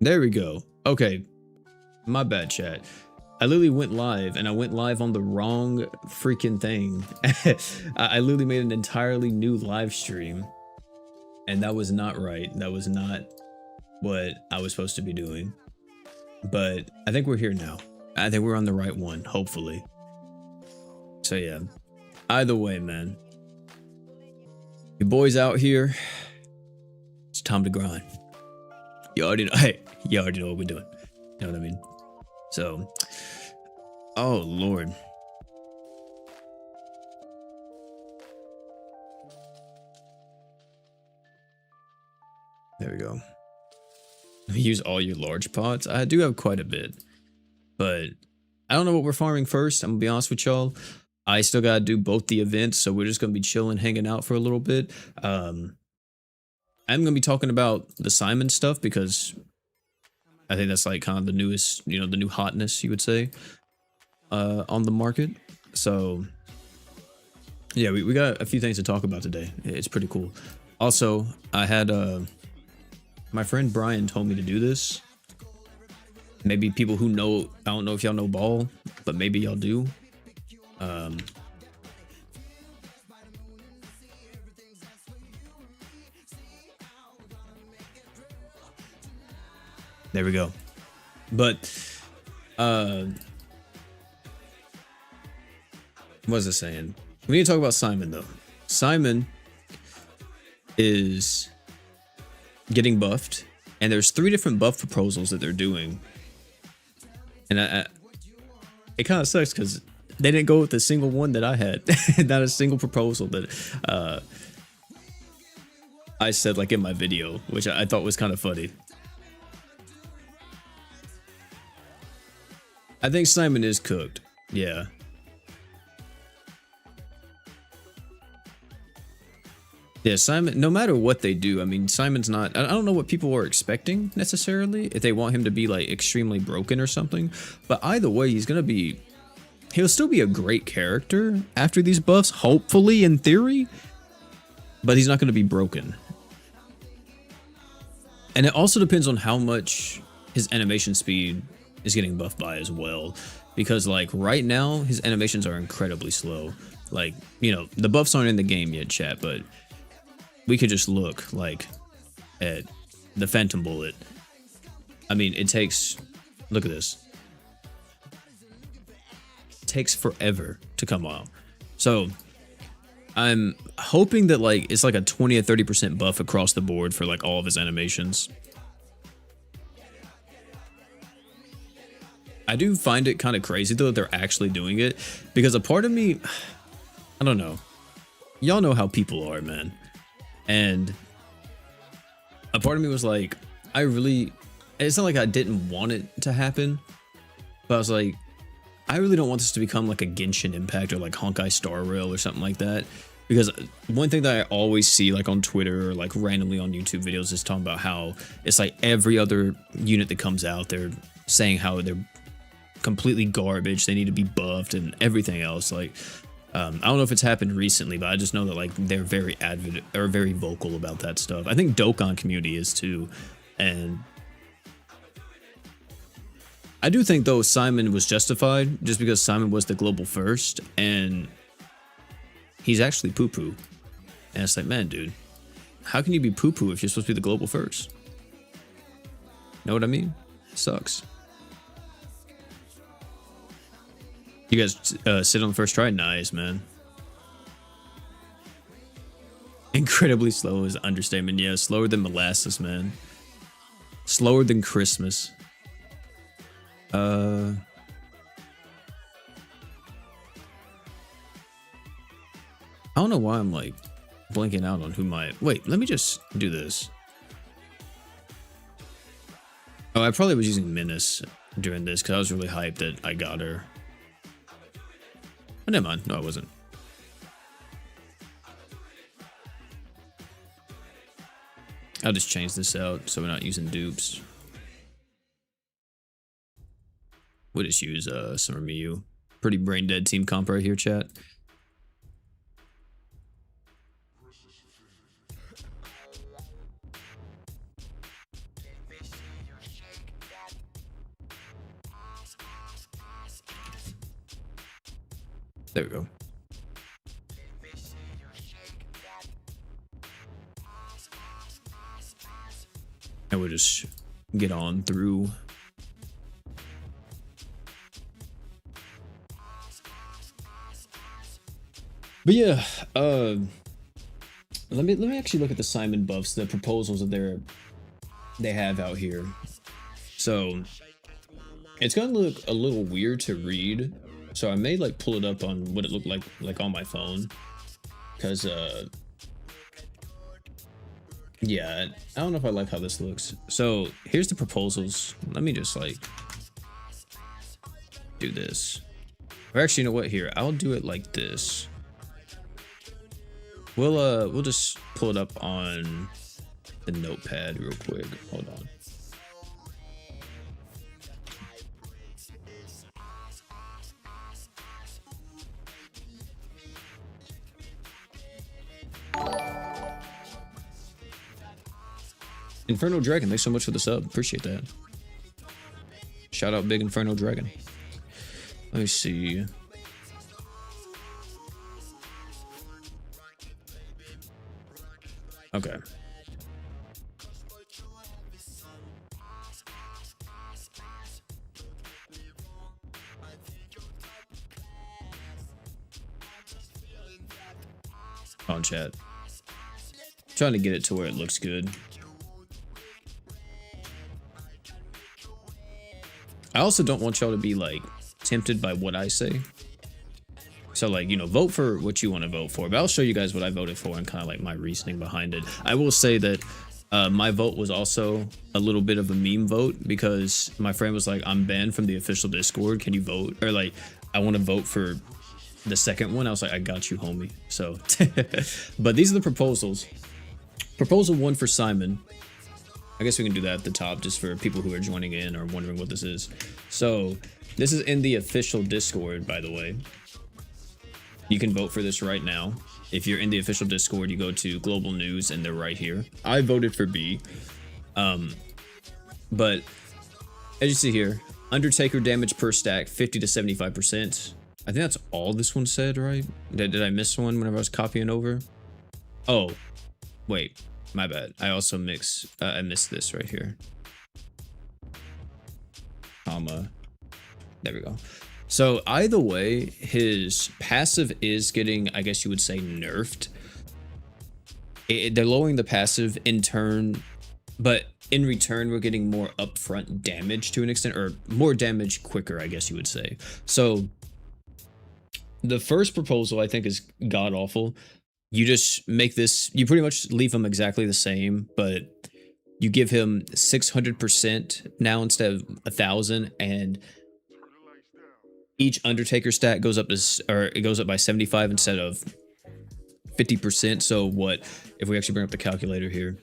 There we go. Okay, my bad, chat. I literally went live, and I went live on the wrong freaking thing. I literally made an entirely new live stream, and that was not right. That was not what I was supposed to be doing. But I think we're here now. I think we're on the right one, hopefully. So yeah, either way, man. Your boys out here. It's time to grind. You already know. Hey, you already know what we're doing. You know what I mean? So, oh Lord. There we go. Use all your large pots. I do have quite a bit, but I don't know what we're farming first. I'm gonna be honest with y'all. I still gotta do both the events, so we're just gonna be chilling, hanging out for a little bit. I'm gonna be talking about the Simon stuff because I think that's like kind of the newest, the new hotness, you would say, on the market. So yeah, we got a few things to talk about today. It's pretty cool. Also, I had my friend Brian told me to do this. Maybe people who know, I don't know if y'all know ball, but maybe y'all do. There we go. But what was I saying? We need to talk about Simon though. Simon is getting buffed, and there's 3 different buff proposals that they're doing. And it kind of sucks because they didn't go with a single one that I had. Not a single proposal that I said like in my video, which I thought was kind of funny. I think Simon is cooked. Yeah. Yeah, Simon, no matter what they do, I mean, Simon's not, I don't know what people are expecting necessarily, if they want him to be like extremely broken or something, but either way, he'll still be a great character after these buffs, hopefully, in theory, but he's not going to be broken. And it also depends on how much his animation speed is getting buffed by as well, because like right now, his animations are incredibly slow. Like, the buffs aren't in the game yet, chat, but we could just look like at the Phantom Bullet. I mean, it takes, look at this. It takes forever to come out. So I'm hoping that like it's like a 20 or 30% buff across the board for like all of his animations. I do find it kind of crazy though that they're actually doing it, because a part of me, I don't know. Y'all know how people are, man. And a part of me was like, it's not like I didn't want it to happen, but I was like, I really don't want this to become like a Genshin Impact or like Honkai Star Rail or something like that. Because one thing that I always see like on Twitter or like randomly on YouTube videos is talking about how it's like every other unit that comes out, they're saying how they're completely garbage, they need to be buffed and everything else. Like, I don't know if it's happened recently, but I just know that like they're very very vocal about that stuff. I think Dokkan community is too, and I do think though Simon was justified just because Simon was the global first, and he's actually poo-poo. And it's like, man, dude, how can you be poo-poo if you're supposed to be the global first? Know what I mean? It sucks. You guys sit on the first try? Nice, man. Incredibly slow is an understatement. Yeah, slower than molasses, man. Slower than Christmas. I don't know why I'm like blanking out on who wait, let me just do this. Oh, I probably was using Menas during this because I was really hyped that I got her. Oh, never mind. No, I wasn't. I'll just change this out so we're not using dupes. We'll just use Summer Miyu. Pretty brain dead team comp right here, chat. There we go. And we'll just get on through. But yeah, let me actually look at the Simon buffs, the proposals that they have out here. So it's gonna look a little weird to read, so I may like pull it up on what it looked like on my phone, because yeah, I don't know if I like how this looks. So here's the proposals. Let me just like do this, or actually, you know what, here I'll do it like this. We'll just pull it up on the notepad real quick. Hold on. Inferno Dragon, thanks so much for the sub. Appreciate that. Shout out Big Inferno Dragon. Let me see. Okay. On chat. Trying to get it to where it looks good. I also don't want y'all to be like tempted by what I say. So like, you know, vote for what you want to vote for, but I'll show you guys what I voted for and kind of like my reasoning behind it. I will say that my vote was also a little bit of a meme vote, because my friend was like, I'm banned from the official Discord. Can you vote? Or like, I want to vote for the second one. I was like, I got you, homie. So, but these are the proposals. Proposal 1 for Simon. I guess we can do that at the top just for people who are joining in or wondering what this is. So this is in the official Discord, by the way. You can vote for this right now. If you're in the official Discord, you go to Global News and they're right here. I voted for B. But as you see here, Undertaker damage per stack, 50 to 75%. I think that's all this one said, right? Did I miss one whenever I was copying over? Oh, wait, my bad. I also I missed this right here. Comma. There we go. So either way, his passive is getting, I guess you would say, nerfed. They're lowering the passive in turn, but in return, we're getting more upfront damage to an extent, or more damage quicker, I guess you would say. So the first proposal I think is god awful. You just make this, you pretty much leave him exactly the same, but you give him 600% now instead of 1,000, and each Undertaker stat goes up to, or it goes up by 75 instead of 50%. So what, if we actually bring up the calculator here,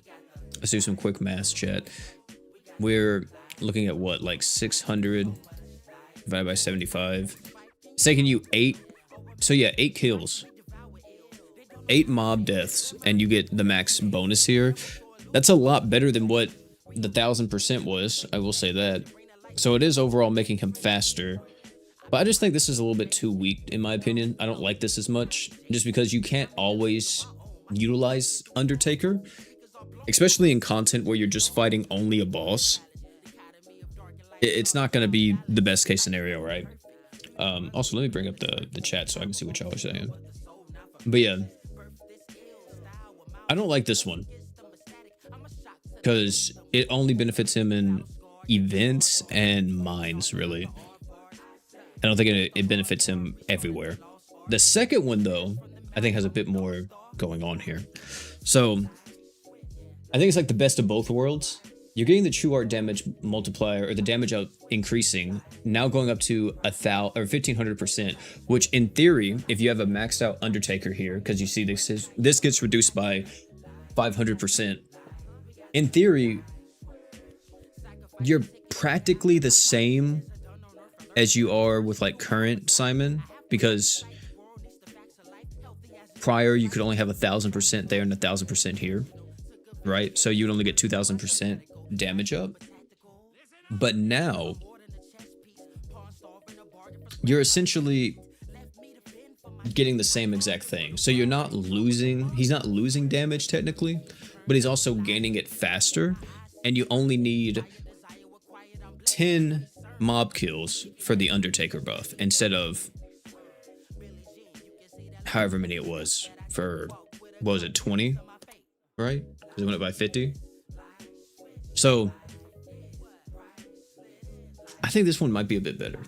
let's do some quick math, chat. We're looking at what, like 600 divided by 75. It's taking you 8. So yeah, 8 kills, 8 mob deaths, and you get the max bonus here. That's a lot better than what the 1,000% was, I will say that. So it is overall making him faster. But I just think this is a little bit too weak, in my opinion. I don't like this as much, just because you can't always utilize Undertaker, especially in content where you're just fighting only a boss. It's not going to be the best case scenario, right? Also, let me bring up the chat so I can see what y'all are saying. But yeah, I don't like this one, because it only benefits him in events and mines, really. I don't think it benefits him everywhere. The second one, though, I think has a bit more going on here. So I think it's like the best of both worlds. You're getting the true art damage multiplier, or the damage out increasing, now going up to 1,000 or 1,500%, which in theory, if you have a maxed out Undertaker here, because you see this gets reduced by 500%. In theory, you're practically the same as you are with like current Simon, because prior you could only have 1,000% there and 1,000% here, right? So you would only get 2,000% damage up. But now you're essentially getting the same exact thing. So you're not losing, he's not losing damage technically, but he's also gaining it faster. And you only need 10 mob kills for the Undertaker buff instead of however many it was for, what was it, 20? Right? Because it went up by 50. So I think this one might be a bit better.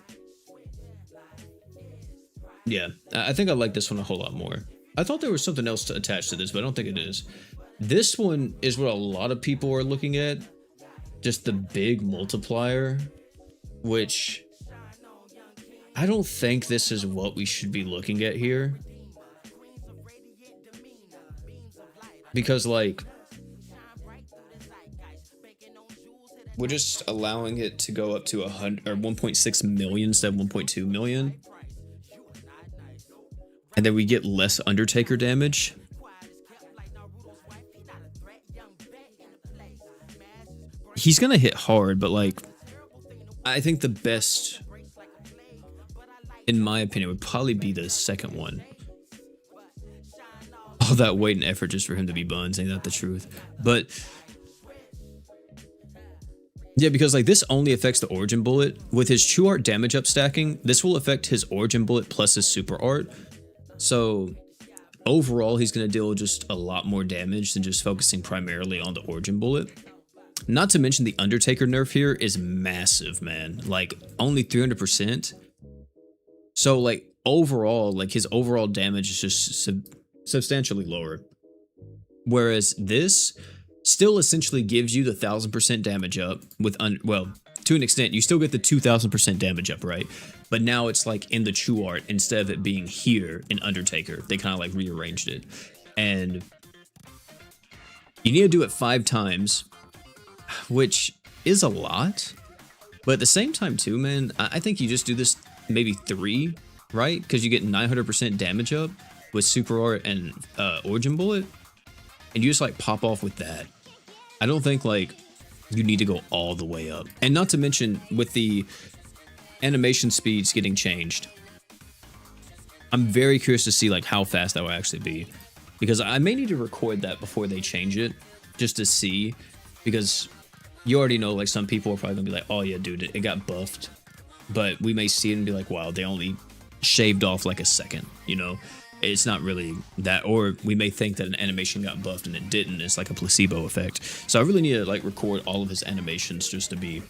Yeah, I think I like this one a whole lot more. I thought there was something else to attach to this, but I don't think it is. This one is what a lot of people are looking at. Just the big multiplier, which I don't think this is what we should be looking at here. Because like, we're just allowing it to go up to 100 or 1.6 million instead of 1.2 million. And then we get less Undertaker damage. He's gonna hit hard, but like, I think the best, in my opinion, would probably be the second one. All that weight and effort just for him to be buns, ain't that the truth? But yeah, because like this only affects the origin bullet. With his true art damage up stacking, this will affect his origin bullet plus his super art. So overall, he's going to deal just a lot more damage than just focusing primarily on the origin bullet. Not to mention the Undertaker nerf here is massive, man. Like only 300%. So like overall, like his overall damage is just substantially lower. Whereas this still essentially gives you the 1000% damage up with, well, to an extent, you still get the 2000% damage up, right? But now it's like in the true art, instead of it being here in Undertaker, they kind of like rearranged it. And you need to do it 5 times, which is a lot. But at the same time too, man, I think you just do this maybe 3, right? Because you get 900% damage up with super art and origin bullet. And you just like pop off with that. I don't think like you need to go all the way up. And not to mention with the animation speeds getting changed, I'm very curious to see like how fast that will actually be, because I may need to record that before they change it just to see, because you already know like some people are probably gonna be like, oh yeah dude, it got buffed, but we may see it and be like, wow, they only shaved off like a second, you know. It's not really that, or we may think that an animation got buffed and it didn't. It's like a placebo effect. So I really need to like record all of his animations just to be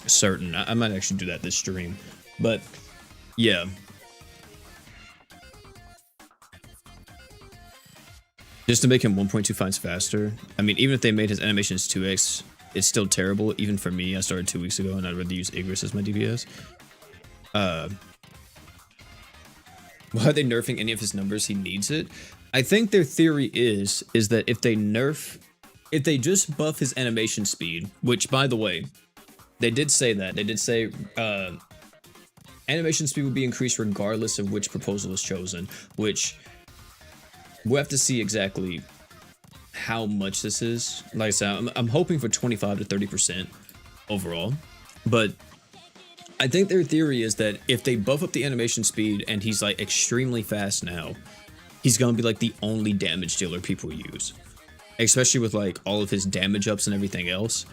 certain. I might actually do that this stream, but yeah. Just to make him 1.2 times faster. I mean, even if they made his animations 2x, it's still terrible. Even for me, I started 2 weeks ago and I'd rather use Igris as my DPS. Why are they nerfing any of his numbers? He needs it. I think their theory is that if they just buff his animation speed, which by the way, they did say that. They did say animation speed will be increased regardless of which proposal is chosen, which we'll have to see exactly how much this is. Like I said, I'm hoping for 25 to 30% overall, but I think their theory is that if they buff up the animation speed and he's like extremely fast now, he's gonna be like the only damage dealer people use. Especially with like all of his damage ups and everything else,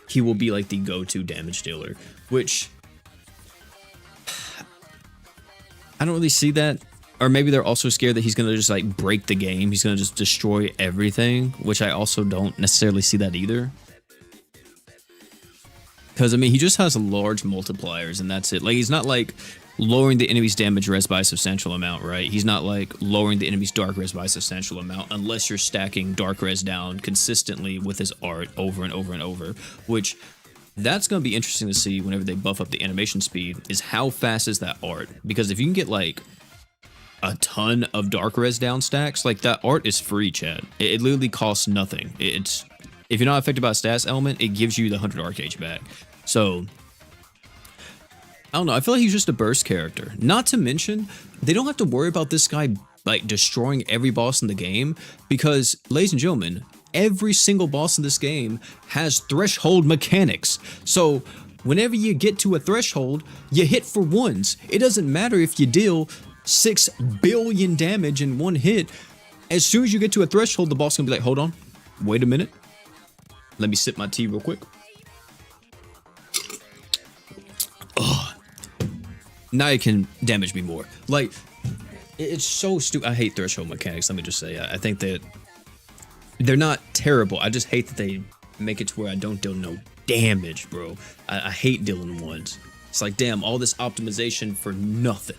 he will be like the go-to damage dealer, which I don't really see that. Or maybe they're also scared that he's gonna just like break the game. He's gonna just destroy everything, which I also don't necessarily see that either. Because, I mean, he just has large multipliers, and that's it. Like, he's not, like, lowering the enemy's damage res by a substantial amount, right? He's not, like, lowering the enemy's dark res by a substantial amount, unless you're stacking dark res down consistently with his art over and over and over, which that's going to be interesting to see whenever they buff up the animation speed, is how fast is that art? Because if you can get, like, a ton of dark res down stacks, like, that art is free, Chad. It literally costs nothing. If you're not affected by a stats element, it gives you the 100 arc gauge back. So, I don't know. I feel like he's just a burst character. Not to mention, they don't have to worry about this guy like destroying every boss in the game, because, ladies and gentlemen, every single boss in this game has threshold mechanics. So, whenever you get to a threshold, you hit for ones. It doesn't matter if you deal 6 billion damage in one hit. As soon as you get to a threshold, the boss gonna be like, hold on, wait a minute. Let me sip my tea real quick. Ugh. Now you can damage me more. Like, it's so stupid. I hate threshold mechanics, let me just say. I think that they're not terrible. I just hate that they make it to where I don't deal no damage, bro. I hate dealing ones. It's like, damn, all this optimization for nothing.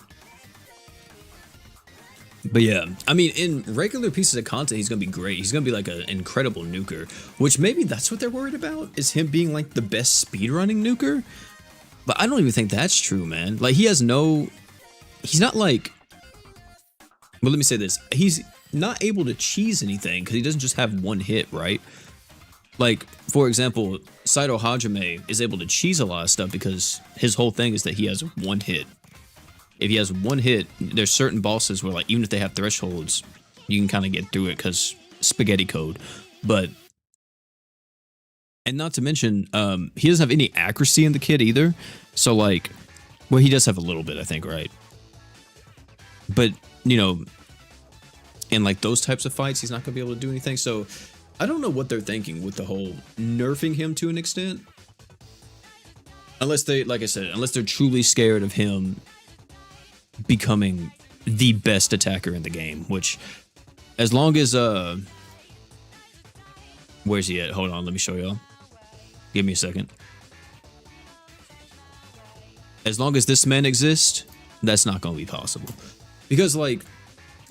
But yeah, I mean, in regular pieces of content, he's going to be great. He's going to be like an incredible nuker, which maybe that's what they're worried about, is him being like the best speedrunning nuker. But I don't even think that's true, man. Like, he's not like, well, let me say this. He's not able to cheese anything because he doesn't just have one hit, right? Like, for example, Saito Hajime is able to cheese a lot of stuff because his whole thing is that he has one hit. If he has one hit, there's certain bosses where, like, even if they have thresholds, you can kind of get through it because spaghetti code. But, and not to mention, he doesn't have any accuracy in the kid either. So, like, well, he does have a little bit, I think, right? But, you know, in, like, those types of fights, he's not going to be able to do anything. So, I don't know what they're thinking with the whole nerfing him to an extent. Unless they, like I said, unless they're truly scared of him becoming the best attacker in the game, which, as long as where's he at? Hold on, let me show y'all. Give me a second. As long as this man exists, that's not gonna be possible. Because, like,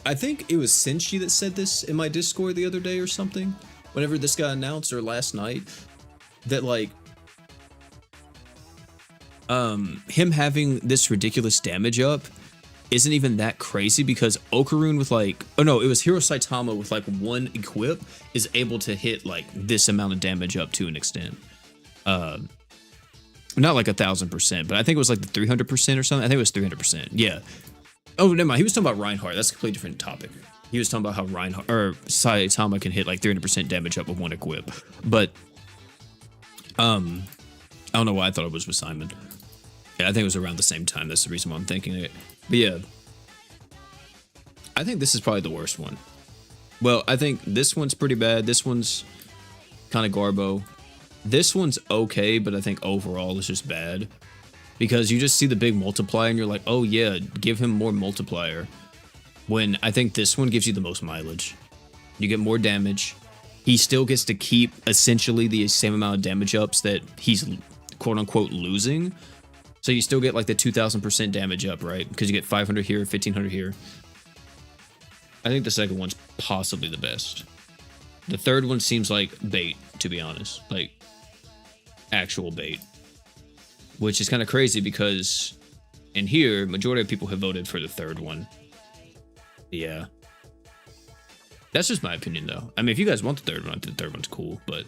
I think it was Senshi that said this in my Discord the other day or something, whenever this got announced, or last night, that, like, him having this ridiculous damage up isn't even that crazy, because Okarun with, like, oh no, it was Hiro Saitama with, like, one equip is able to hit, like, this amount of damage up to an extent. Not like 1,000%, but I think it was like the 300% or something. I think it was 300%. Yeah. Oh, never mind. He was talking about Reinhardt. That's a completely different topic. He was talking about how Reinhardt or Saitama can hit like 300% damage up with one equip. But I don't know why I thought it was with Simon. Yeah, I think it was around the same time. That's the reason why I'm thinking it. But yeah, I think this is probably the worst one. Well, I think this one's pretty bad. This one's kind of garbo. This one's okay, but I think overall it's just bad. Because you just see the big multiplier and you're like, oh yeah, give him more multiplier. When I think this one gives you the most mileage. You get more damage. He still gets to keep essentially the same amount of damage ups that he's quote unquote losing. So you still get like the 2,000% damage up, right? Because you get 500 here, 1,500 here. I think the second one's possibly the best. The third one seems like bait, to be honest. Like, actual bait. Which is kind of crazy because in here, majority of people have voted for the third one. Yeah. That's just my opinion, though. I mean, if you guys want the third one, I think the third one's cool. But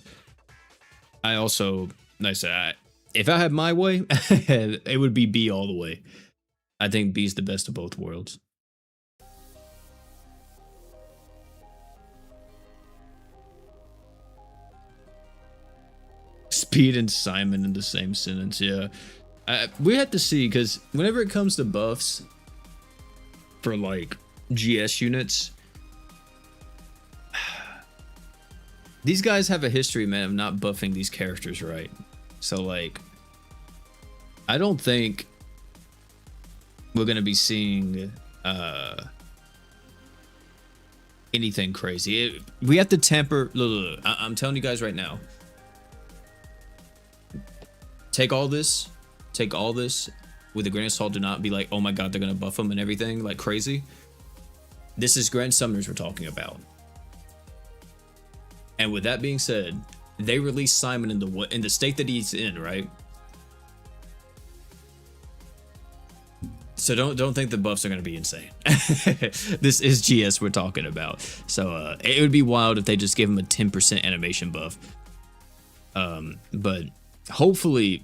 I also, like I said, if I had my way, it would be B all the way. I think B's the best of both worlds. Speed and Simon in the same sentence, yeah. We have to see, because whenever it comes to buffs for like GS units, these guys have a history, man, of not buffing these characters right. So like, I don't think we're gonna be seeing anything crazy. We have to temper. Look, I'm telling you guys right now. Take all this with a grain of salt. Do not be like, oh my god, they're gonna buff them and everything like crazy. This is Grand Summoners we're talking about. And with that being said, they released Simon in the state that he's in, right? So don't think the buffs are gonna be insane. This is GS we're talking about. So it would be wild if they just give him a 10% animation buff. But hopefully,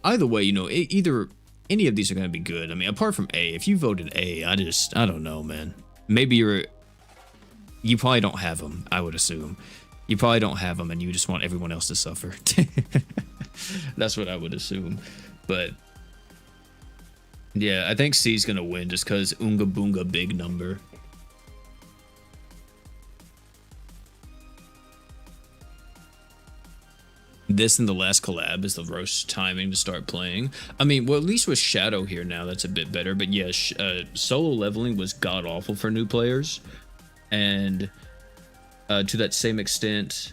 either way, you know, either any of these are going to be good. I mean, apart from A, if you voted A, I don't know, man. Maybe you probably don't have them, I would assume. You probably don't have them and you just want everyone else to suffer. That's what I would assume. But Yeah, I think C's gonna win just because Unga Boonga big number. This and the last collab is the worst timing to start playing. I mean, well, at least with Shadow here now, that's a bit better. But yeah, solo leveling was god awful for new players, and to that same extent,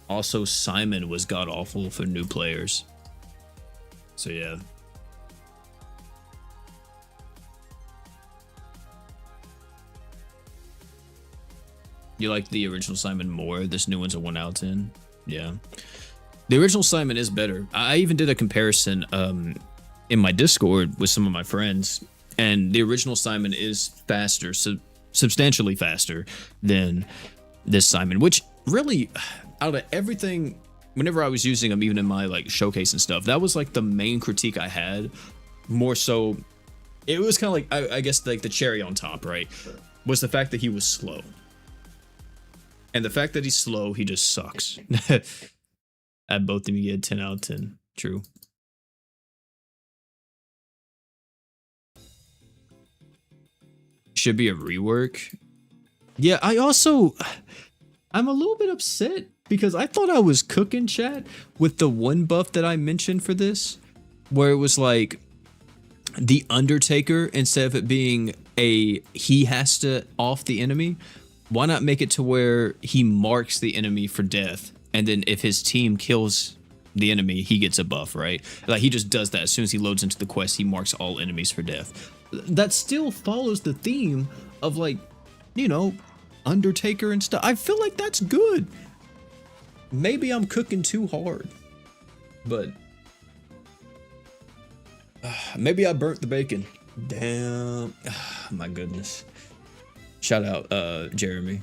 also Simon was god awful for new players. So yeah. You like the original Simon more? This new one's a 1 out of 10. Yeah. The original Simon is better. I even did a comparison in my Discord with some of my friends, and the original Simon is faster, substantially faster than this Simon, which really, out of everything, whenever I was using them, even in my like showcase and stuff, that was like the main critique I had. More so, it was kind of like, I guess like the cherry on top, right? Was the fact that he was slow. And the fact that he's slow, he just sucks. At both of them, you get 10 out of 10. True. Should be a rework. Yeah, I'm a little bit upset because I thought I was cooking, chat, with the one buff that I mentioned for this, where it was like the Undertaker, instead of it being he has to off the enemy, why not make it to where he marks the enemy for death? And then if his team kills the enemy, he gets a buff, right? Like he just does that as soon as he loads into the quest, he marks all enemies for death. That still follows the theme of like, you know, Undertaker and stuff. I feel like that's good. Maybe I'm cooking too hard, but maybe I burnt the bacon. Damn, my goodness. Shout out, Jeremy.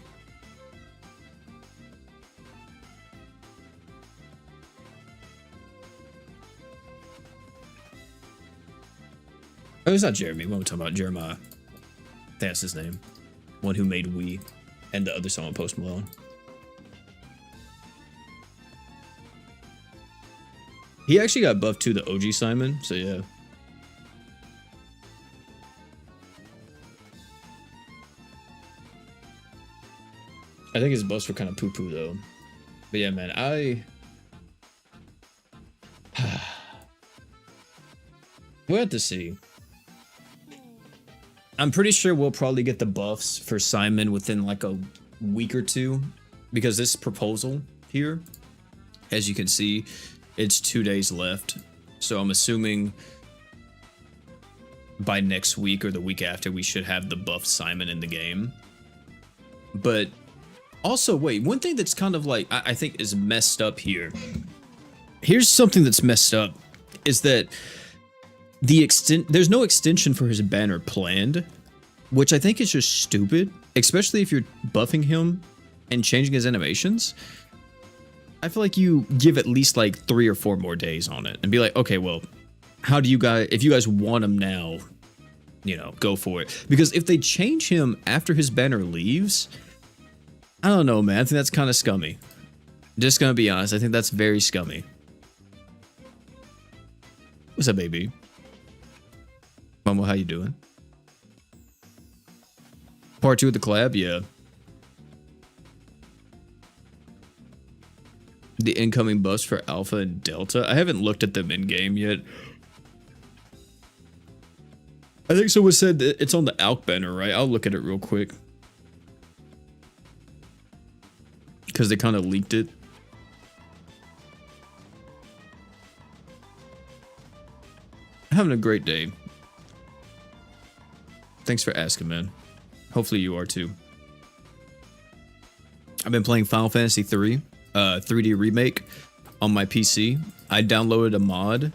Oh, it's not Jeremy. What are we talking about? Jeremiah. That's his name. One who made We and the other song on Post Malone. He actually got buffed to the OG Simon, so yeah. I think his buffs were kind of poo-poo though. But yeah, man, we'll have to see. I'm pretty sure we'll probably get the buffs for Simon within like a week or two, because this proposal here, as you can see, it's 2 days left. So I'm assuming by next week or the week after, we should have the buff Simon in the game. But also, wait, one thing that's kind of like, I think is messed up here. Here's something that's messed up, is that there's no extension for his banner planned, which I think is just stupid, especially if you're buffing him and changing his animations. I feel like you give at least like 3 or 4 more days on it and be like, okay, well, how do you guys, if you guys want him now, you know, go for it. Because if they change him after his banner leaves, I don't know, man. I think that's kind of scummy. Just gonna be honest, I think that's very scummy. What's up, baby? Momo, how you doing? Part 2 of the collab, yeah. The incoming buffs for Alpha and Delta. I haven't looked at them in game yet. I think someone said that it's on the Alk banner, right? I'll look at it real quick. Because they kind of leaked it. Having a great day. Thanks for asking, man. Hopefully you are too. I've been playing Final Fantasy 3, 3D remake on my PC. I downloaded a mod.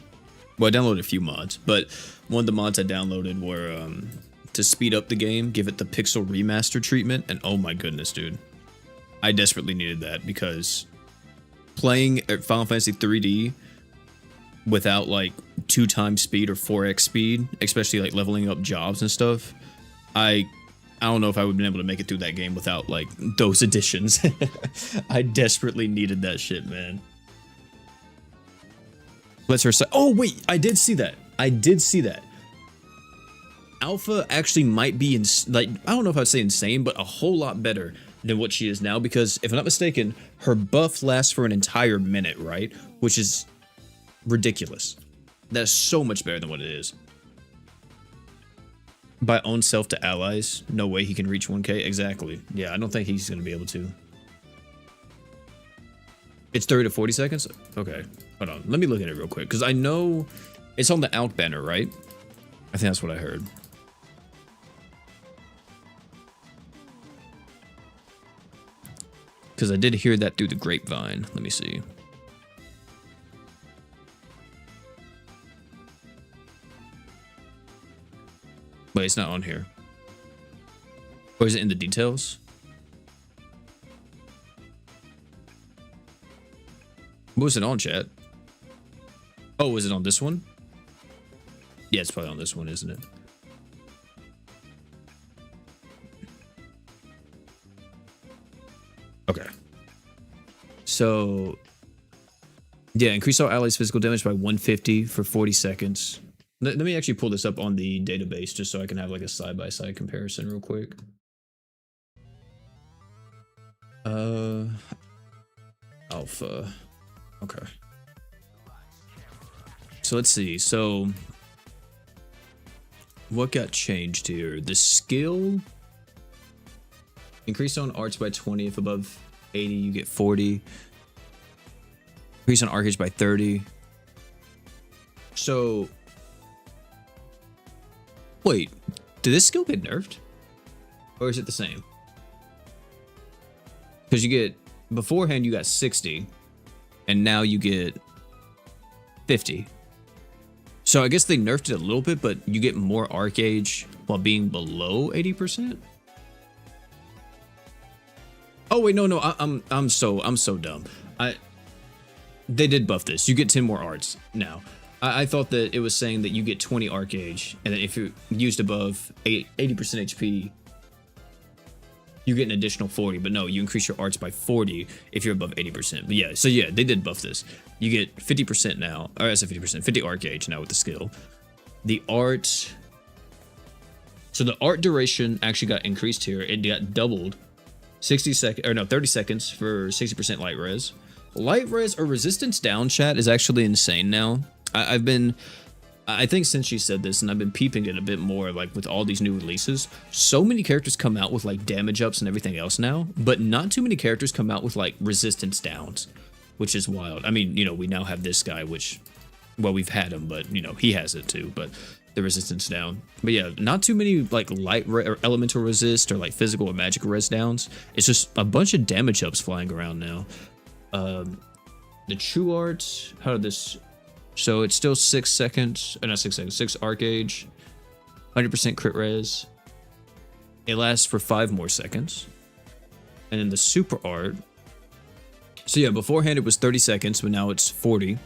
Well, I downloaded a few mods, but one of the mods I downloaded were to speed up the game, give it the pixel remaster treatment, and oh my goodness, dude. I desperately needed that because playing Final Fantasy 3D without like 2x speed or 4x speed, especially like leveling up jobs and stuff, I don't know if I would have been able to make it through that game without like those additions. I desperately needed that shit, man. Let's her say, oh wait, I did see that. I did see that. Alpha actually might be like, I don't know if I'd say insane, but a whole lot better than what she is now, because if I'm not mistaken, her buff lasts for an entire minute, right? Which is ridiculous. That's so much better than what it is. By own self to allies, no way he can reach 1k. Exactly. Yeah, I don't think he's going to be able to. It's 30 to 40 seconds? Okay, hold on. Let me look at it real quick, because I know it's on the Alk banner, right? I think that's what I heard. Because I did hear that through the grapevine. Let me see. Wait, it's not on here. Or is it in the details? What was it on, chat? Oh, is it on this one? Yeah, it's probably on this one, isn't it? Okay. So, yeah, increase all allies' physical damage by 150 for 40 seconds. Let me actually pull this up on the database just so I can have like a side-by-side comparison real quick. Alpha. Okay. So let's see. So what got changed here? The skill increase on arts by 20. If above 80, you get 40. Increase on arcage by 30. So wait, did this skill get nerfed? Or is it the same? Because you get, beforehand you got 60, and now you get 50. So I guess they nerfed it a little bit, but you get more arcage while being below 80%. Oh wait, no, I'm so dumb. They did buff this. You get 10 more arts now. I thought that it was saying that you get 20 arcage, and then if you're used above 80% HP, you get an additional 40. But no, you increase your arts by 40 if you're above 80%. But yeah, so yeah, they did buff this. You get 50% now, or I said 50%, 50 arcage now with the skill. The art, so the art duration actually got increased here. It got doubled, 30 seconds for 60% light res. Light res or resistance down, chat, is actually insane now. I think since she said this, and I've been peeping it a bit more, like with all these new releases, so many characters come out with like damage ups and everything else now, but not too many characters come out with like resistance downs, which is wild. I mean, you know, we now have this guy, which, well, we've had him, but you know, he has it too, but the resistance down. But yeah, not too many like or elemental resist or like physical or magic res downs. It's just a bunch of damage ups flying around now. The true art, how did this, so it's still 6 seconds, not 6 seconds, 6 arcage, 100% crit res. It lasts for 5 more seconds. And then the super art, so yeah, beforehand it was 30 seconds, but now it's 40.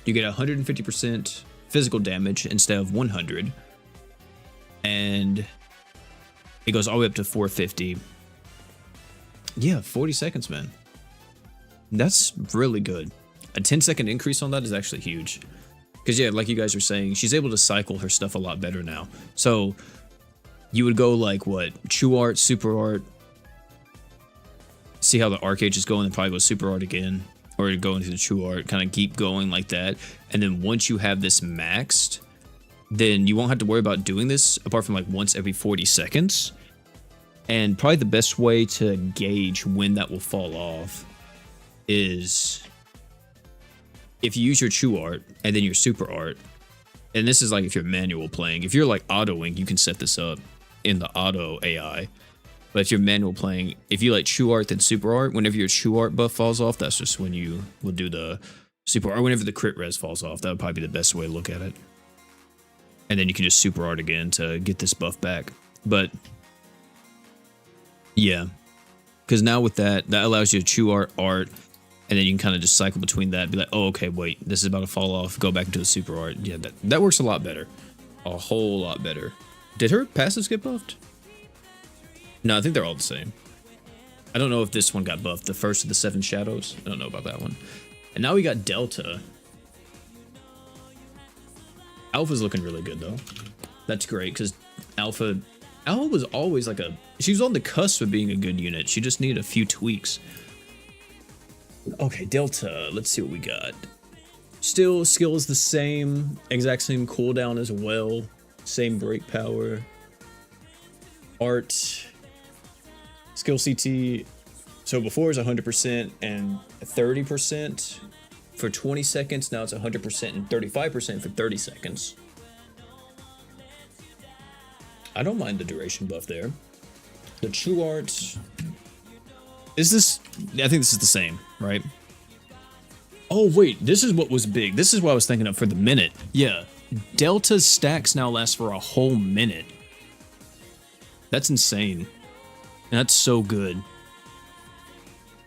You get 150% physical damage instead of 100. And it goes all the way up to 450. Yeah, 40 seconds, man. That's really good. A 10-second increase on that is actually huge. Because yeah, like you guys are saying, she's able to cycle her stuff a lot better now. So you would go like what? True art, super art. See how the arcage is going, and probably go super art again. Or go into the true art, kind of keep going like that. And then once you have this maxed, then you won't have to worry about doing this apart from like once every 40 seconds. And probably the best way to gauge when that will fall off is if you use your true art and then your super art, and this is like if you're manual playing. If you're like autoing, you can set this up in the auto AI. But if you're manual playing, if you like true art then super art, whenever your true art buff falls off, that's just when you will do the super art. Or whenever the crit res falls off, that would probably be the best way to look at it. And then you can just super art again to get this buff back. But yeah, because now with that allows you to true art, and then you can kind of just cycle between that, be like, oh, okay, wait, this is about to fall off, go back into the super art. Yeah, that works a lot better. A whole lot better. Did her passives get buffed? No, I think they're all the same. I don't know if this one got buffed, the first of the 7 shadows. I don't know about that one. And now we got Delta. Alpha's looking really good, though. That's great because Alpha Alpha was always like she was on the cusp of being a good unit. She just needed a few tweaks. Okay, Delta. Let's see what we got. Still, skill is the same, exact same cooldown as well, same break power. Art, skill CT. So before it was 100% and 30% for 20 seconds. Now it's 100% and 35% for 30 seconds. I don't mind the duration buff there. The true art. Is this? I think this is the same, right? Oh wait, this is what was big. This is what I was thinking of for the minute. Yeah, Delta's stacks now last for a whole minute. That's insane. And that's so good.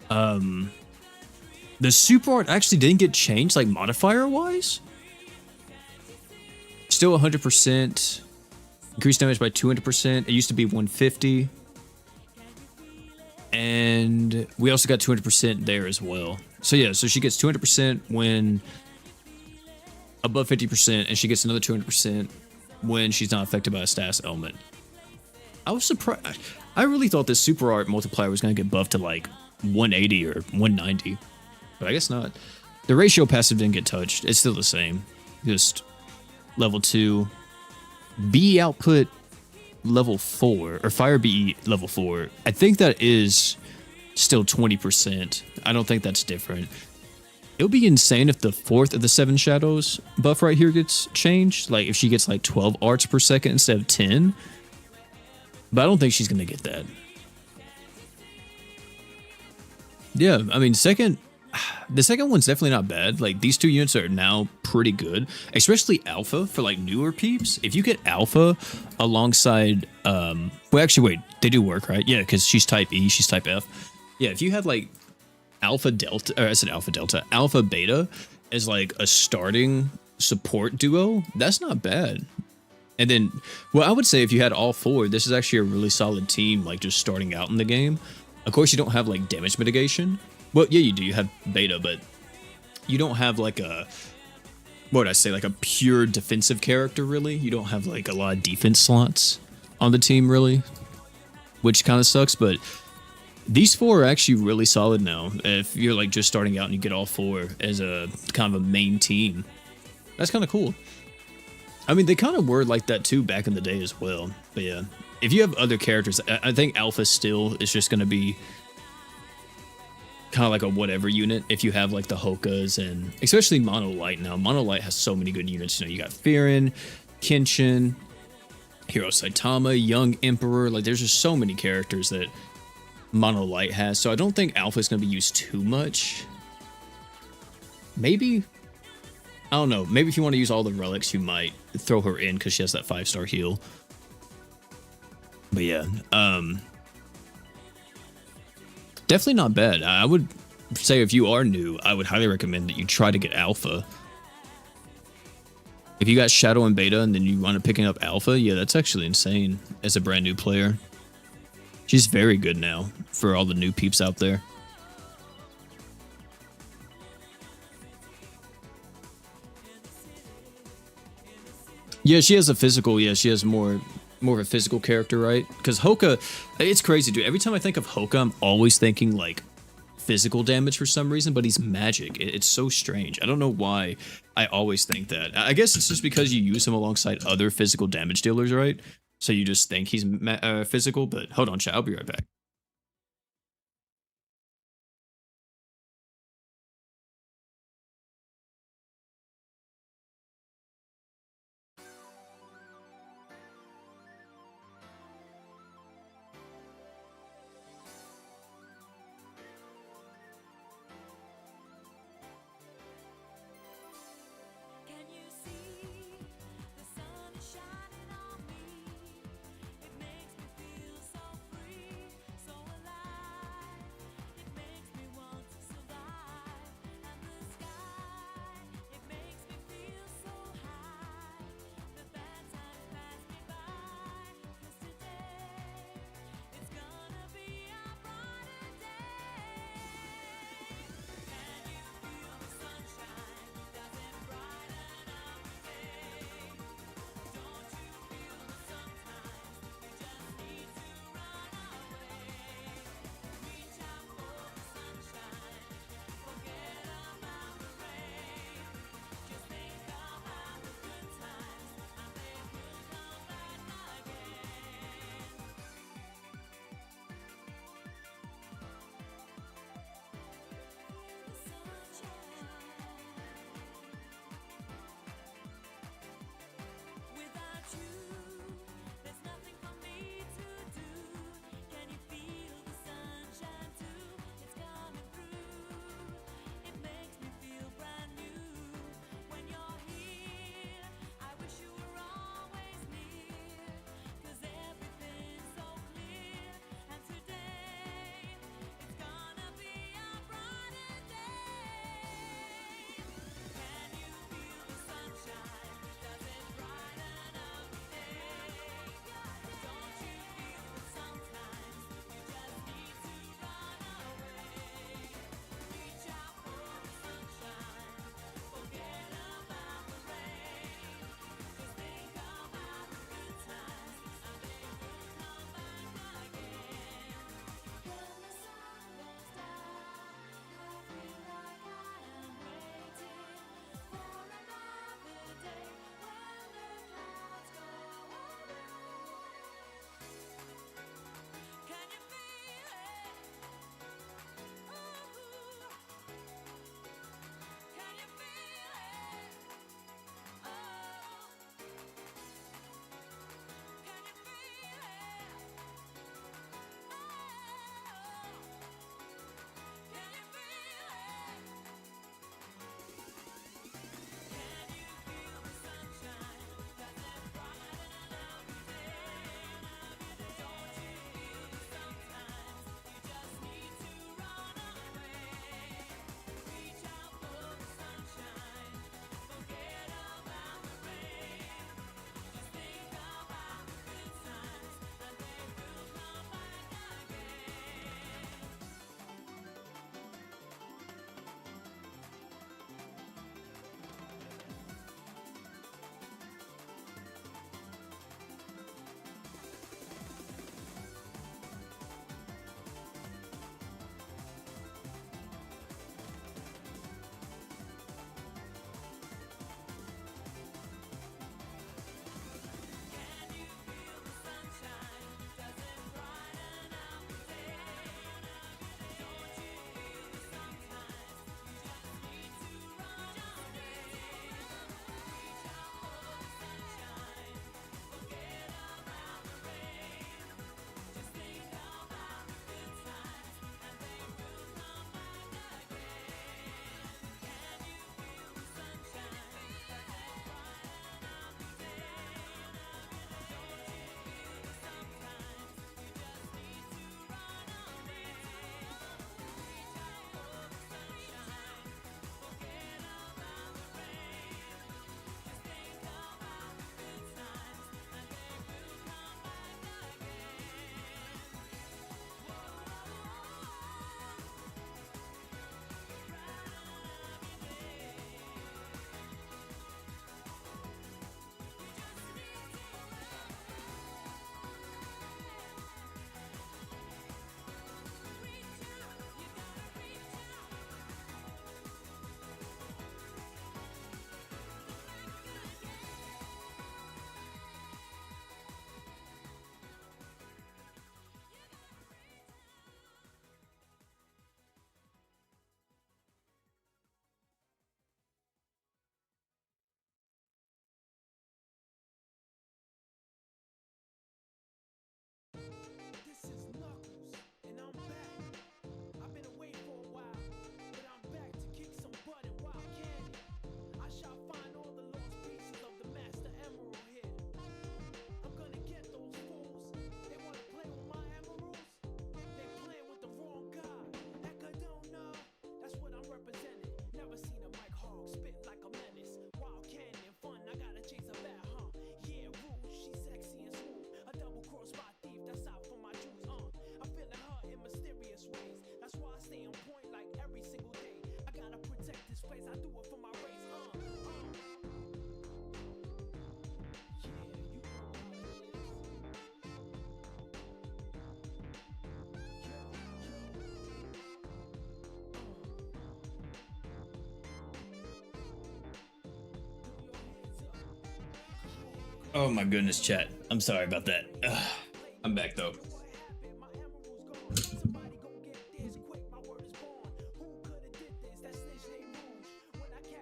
The super art actually didn't get changed, like modifier wise. Still 100%. Increased damage by 200%. It used to be 150. And we also got 200% there as well. So yeah, so she gets 200% when above 50%, and she gets another 200% when she's not affected by a status element. I was surprised. I really thought this super art multiplier was going to get buffed to like 180 or 190, but I guess not. The ratio passive didn't get touched. It's still the same. Just level 2. B output level 4, or fire BE level 4. I think that is still 20%. I don't think that's different. It would be insane if the 4th of the 7 shadows buff right here gets changed. Like if she gets like 12 arts per second instead of 10. But I don't think she's going to get that. Yeah, I mean, the second one's definitely not bad. Like these two units are now pretty good, especially Alpha for like newer peeps. If you get Alpha alongside, well, actually, wait, they do work, right? Yeah, because she's type E, she's type F. Yeah, if you had like Alpha Delta, or I said Alpha Delta, Alpha Beta as like a starting support duo, that's not bad. And then, well, I would say if you had all 4, this is actually a really solid team, like just starting out in the game. Of course, you don't have like damage mitigation. Well, yeah, you do. You have Beta, but you don't have like a, what would I say, like a pure defensive character, really. You don't have like a lot of defense slots on the team, really, which kind of sucks. But these 4 are actually really solid now. If you're like just starting out and you get all 4 as a kind of a main team, that's kind of cool. I mean, they kind of were like that too back in the day as well. But yeah, if you have other characters, I think Alpha still is just going to be kind of like a whatever unit. If you have like the Hokas and especially Mono Light now. Mono Light has so many good units. You know, you got Firin, Kenshin, Hero Saitama, Young Emperor. Like there's just so many characters that Mono Light has. So I don't think Alpha is going to be used too much. Maybe, I don't know. Maybe if you want to use all the relics, you might throw her in because she has that 5-star heal. But yeah, definitely not bad. I would say if you are new, I would highly recommend that you try to get Alpha. If you got Shadow and Beta and then you want to picking up Alpha, yeah, that's actually insane as a brand new player. She's very good now for all the new peeps out there. Yeah, she has a physical. Yeah, she has more of a physical character, right? Because Hoka, it's crazy, dude. Every time I think of Hoka, I'm always thinking like physical damage for some reason, but he's magic. It's so strange. I don't know why I always think that. I guess it's just because you use him alongside other physical damage dealers, right? So you just think he's physical, but hold on, chat. I'll be right back. Can you see the sun is shining on me? It makes me feel so free. Oh my goodness, chat. I'm sorry about that. I'm back though.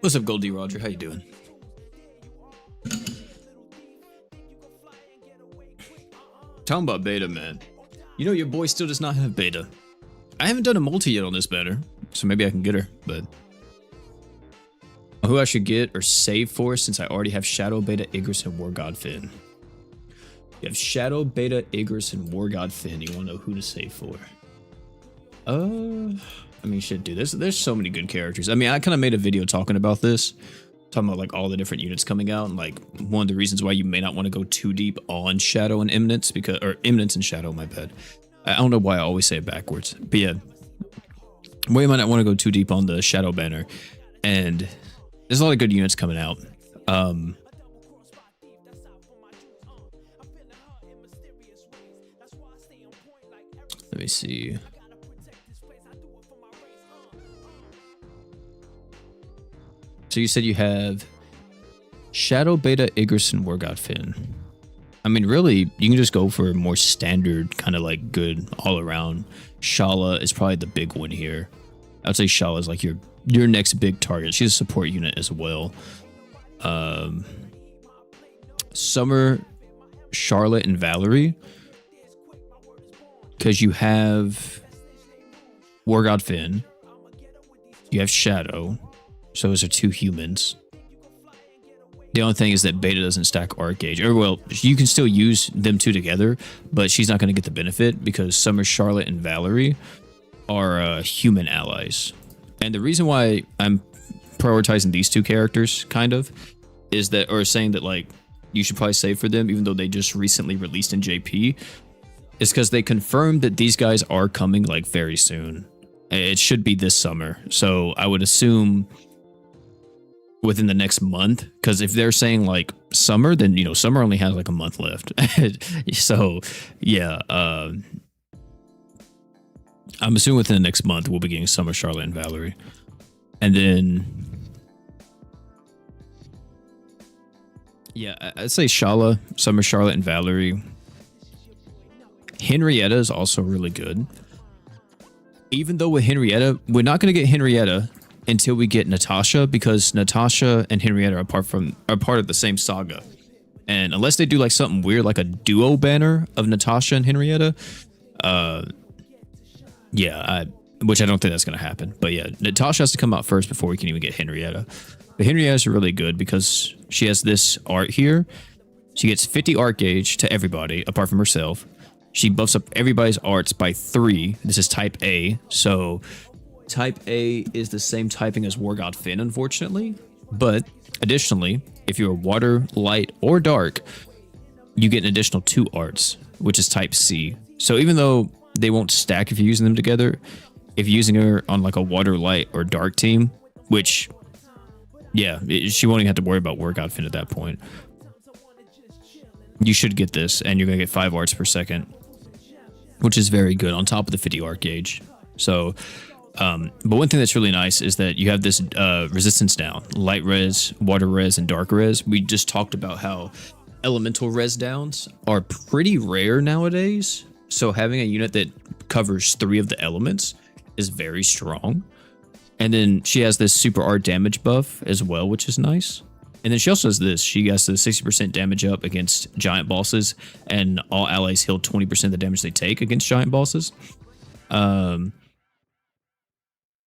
What's up, Goldie Roger? How you doing? Talking about beta, man. You know your boy still does not have beta. I haven't done a multi yet on this banner, so maybe I can get her, but who I should get or save for since I already have Shadow, Beta, Igris, and War God Finn. You have Shadow, Beta, Igris, and War God Finn. You want to know who to save for? I mean, shit, dude. There's so many good characters. I mean, I kind of made a video talking about this, talking about like all the different units coming out, and like one of the reasons why you may not want to go too deep on Shadow and Eminence, because or Eminence and Shadow, my bad. I don't know why I always say it backwards, but yeah, why you might not want to go too deep on the Shadow banner, and there's a lot of good units coming out. Let me see. So you said you have Shadow, Beta, Igris, and War God Finn. I mean, really, you can just go for a more standard, kind of like good all around. Shala is probably the big one here. I would say Shala is like your next big target. She's a support unit as well. Summer, Charlotte, and Valerie. Because you have War God Finn. You have Shadow. So those are two humans. The only thing is that Beta doesn't stack Arc Gauge. Or, well, you can still use them two together, but she's not going to get the benefit because Summer, Charlotte, and Valerie are human allies. And the reason why I'm prioritizing these two characters, kind of, is that, or saying that, like, you should probably save for them, even though they just recently released in JP, is because they confirmed that these guys are coming, like, very soon. It should be this summer. So I would assume within the next month, because if they're saying like summer, then you know summer only has like a month left. So yeah, I'm assuming within the next month we'll be getting Summer, Charlotte, and Valerie, and then yeah, I'd say Shala, Summer, Charlotte, and Valerie. Henrietta is also really good. Even though with Henrietta, we're not going to get Henrietta until we get Natasha, because Natasha and Henrietta are part of the same saga. And unless they do like something weird, like a duo banner of Natasha and Henrietta, yeah, which I don't think that's going to happen. But yeah, Natasha has to come out first before we can even get Henrietta. But Henrietta's really good because she has this art here. She gets 50 art gauge to everybody apart from herself. She buffs up everybody's arts by 3. This is type A. So type A is the same typing as War God Finn, unfortunately. But additionally, if you're water, light, or dark, you get an additional 2 arts, which is type C. So even though they won't stack if you're using them together, if you're using her on like a water, light, or dark team, which, yeah, she won't even have to worry about War God Finn at that point. You should get this, and you're going to get 5 arts per second, which is very good on top of the 50 art gauge. So, but one thing that's really nice is that you have this resistance down, light res, water res, and dark res. We just talked about how elemental res downs are pretty rare nowadays. So having a unit that covers 3 of the elements is very strong. And then she has this super art damage buff as well, which is nice. And then she also has this. She has the 60% damage up against giant bosses, and all allies heal 20% of the damage they take against giant bosses. In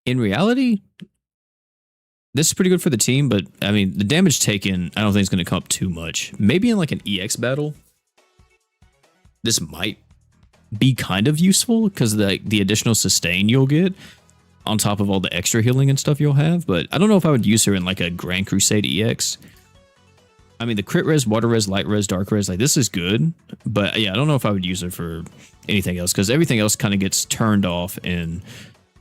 reality, this is pretty good for the team, but I mean, the damage taken, I don't think it's going to come up too much. Maybe in like an EX battle, this might be kind of useful because the additional sustain you'll get on top of all the extra healing and stuff you'll have. But I don't know if I would use her in like a Grand Crusade EX. I mean, the crit res, water res, light res, dark res, like this is good. But yeah, I don't know if I would use her for anything else because everything else kind of gets turned off in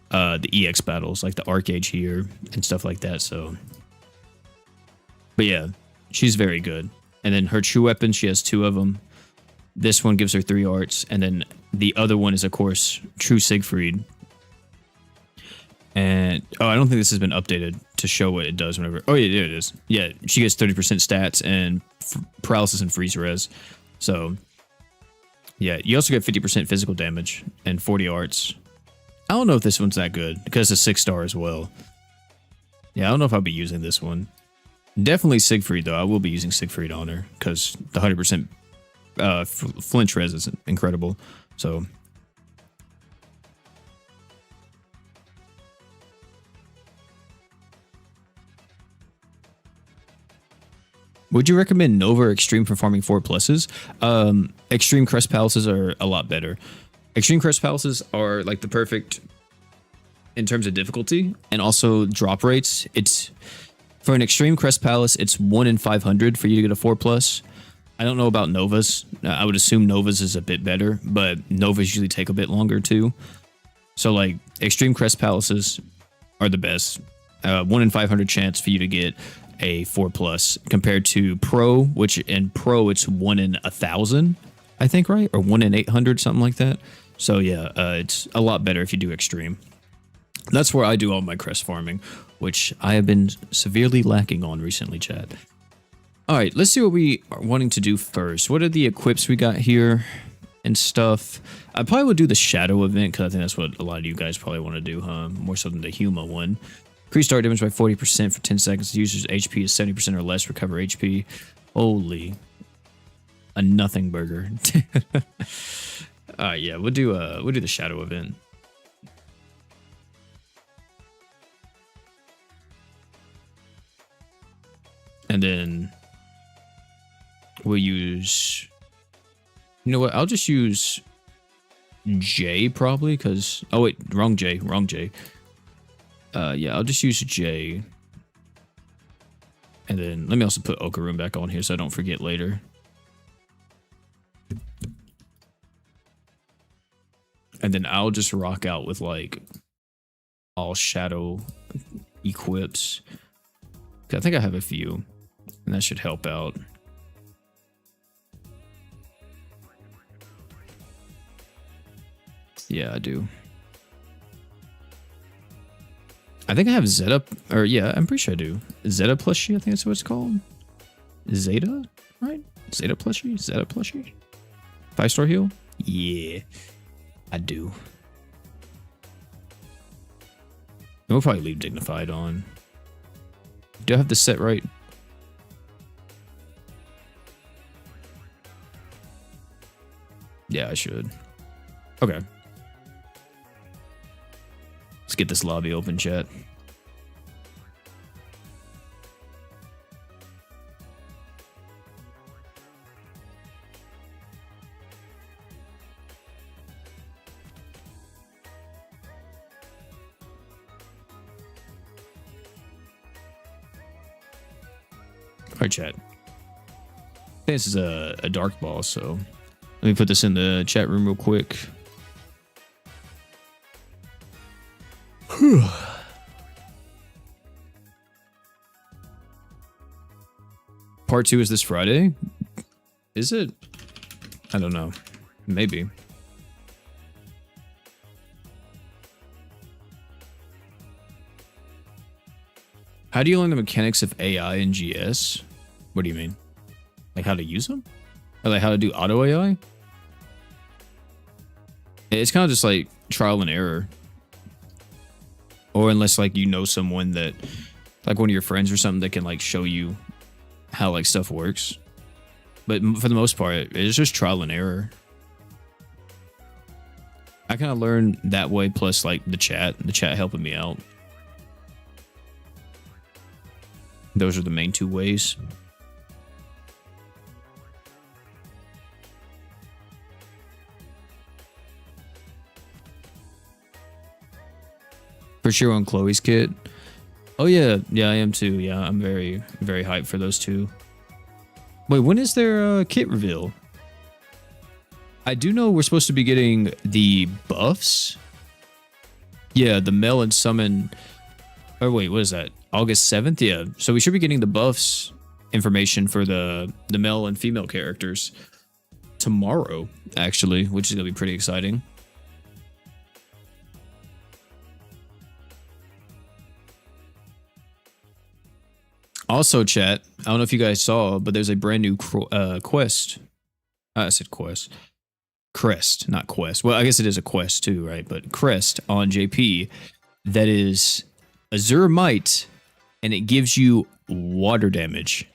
the EX battles, like the Arcage here and stuff like that. So, but yeah, she's very good. And then her true weapons, she has 2 of them. This one gives her 3 arts, and then the other one is, of course, True Siegfried. And I don't think this has been updated to show what it does whenever. Oh yeah, there it is. Yeah, she gets 30% stats and paralysis and freeze res. So yeah, you also get 50% physical damage and 40 arts. I don't know if this one's that good because it's a 6-star as well. Yeah, I don't know if I'll be using this one. Definitely Siegfried though. I will be using Siegfried on her because the 100% flinch res is incredible. So. Would you recommend Nova or Extreme for farming 4+? Extreme Crest Palaces are a lot better. Extreme Crest Palaces are like the perfect in terms of difficulty and also drop rates. It's for an Extreme Crest Palace, it's 1 in 500 for you to get a 4+. I don't know about Novas. I would assume Novas is a bit better, but Novas usually take a bit longer too. So like Extreme Crest Palaces are the best. 1 in 500 chance for you to get a 4+ compared to Pro, which in Pro it's 1 in 1,000, I think, right? Or 1 in 800, something like that. So yeah, it's a lot better if you do Extreme. That's where I do all my crest farming, which I have been severely lacking on recently, chat. All right, let's see what we are wanting to do first. What are the equips we got here and stuff? I probably would do the Shadow event because I think that's what a lot of you guys probably want to do, huh? More so than the Huma one. Increase start damage by 40% for 10 seconds. The user's HP is 70% or less. Recover HP. Holy. A nothing burger. Alright, yeah, we'll do the Shadow event. And then we'll use, you know what, I'll just use J probably because, oh wait, wrong J. Yeah, I'll just use J. And then let me also put Okaroon back on here so I don't forget later. And then I'll just rock out with like all shadow equips. I think I have a few, and that should help out. Yeah, I do. I think I have Zeta, or yeah, I'm pretty sure I do. Zeta plushie, I think that's what it's called. Zeta, right? Zeta plushie? 5-star heal? Yeah, I do. And we'll probably leave Dignified on. Do I have this set right? Yeah, I should. Okay. Let's get this lobby open, chat. Alright, chat. This is a dark ball, so let me put this in the chat room real quick. Part 2 is this Friday? Is it? I don't know. Maybe. How do you learn the mechanics of AI in GS? What do you mean? Like how to use them? Or like how to do auto AI? It's kind of just like trial and error. Or unless like you know someone that, like one of your friends or something that can like show you how like stuff works. But for the most part, it's just trial and error. I kind of learned that way, plus like the chat helping me out. Those are the main 2 ways. For sure on Chloe's kit. Oh yeah, I am too. Yeah, I'm very, very hyped for those 2. Wait, when is their kit reveal? I do know we're supposed to be getting the buffs Yeah, the male and summon. Oh wait, what is that? August 7th? Yeah. So we should be getting the buffs information for the male and female characters tomorrow, actually, which is gonna be pretty exciting. Also, chat, I don't know if you guys saw, but there's a brand new quest. I said quest. Crest, not quest. Well, I guess it is a quest too, right? But crest on JP that is Azure Might, and it gives you water damage.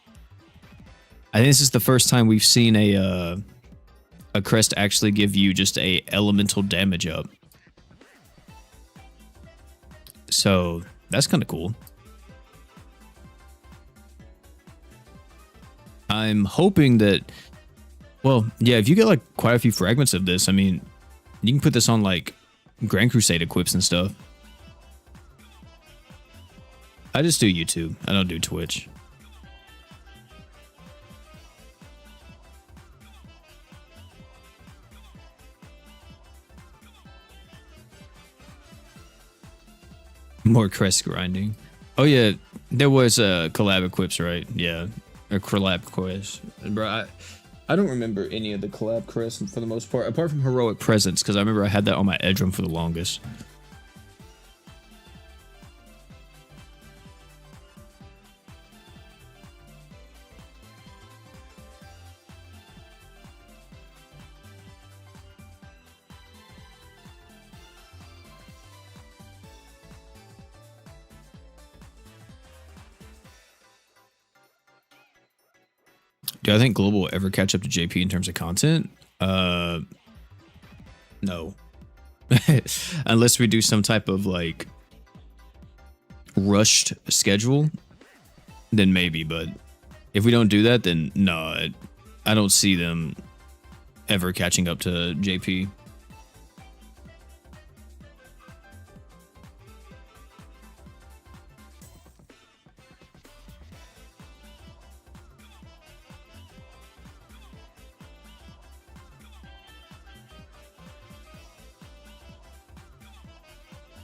I think this is the first time we've seen a crest actually give you just a elemental damage up. So that's kind of cool. I'm hoping that, well, yeah, if you get like quite a few fragments of this, I mean, you can put this on like Grand Crusade equips and stuff. I just do YouTube. I don't do Twitch. More crest grinding. Oh yeah, there was collab equips, right? Yeah, or collab quest. Bro, I don't remember any of the collab crests for the most part, apart from heroic presence, because I remember I had that on my Edrum for the longest. Do I think Global will ever catch up to JP in terms of content? No. Unless we do some type of like rushed schedule, then maybe. But if we don't do that, then no, I don't see them ever catching up to JP.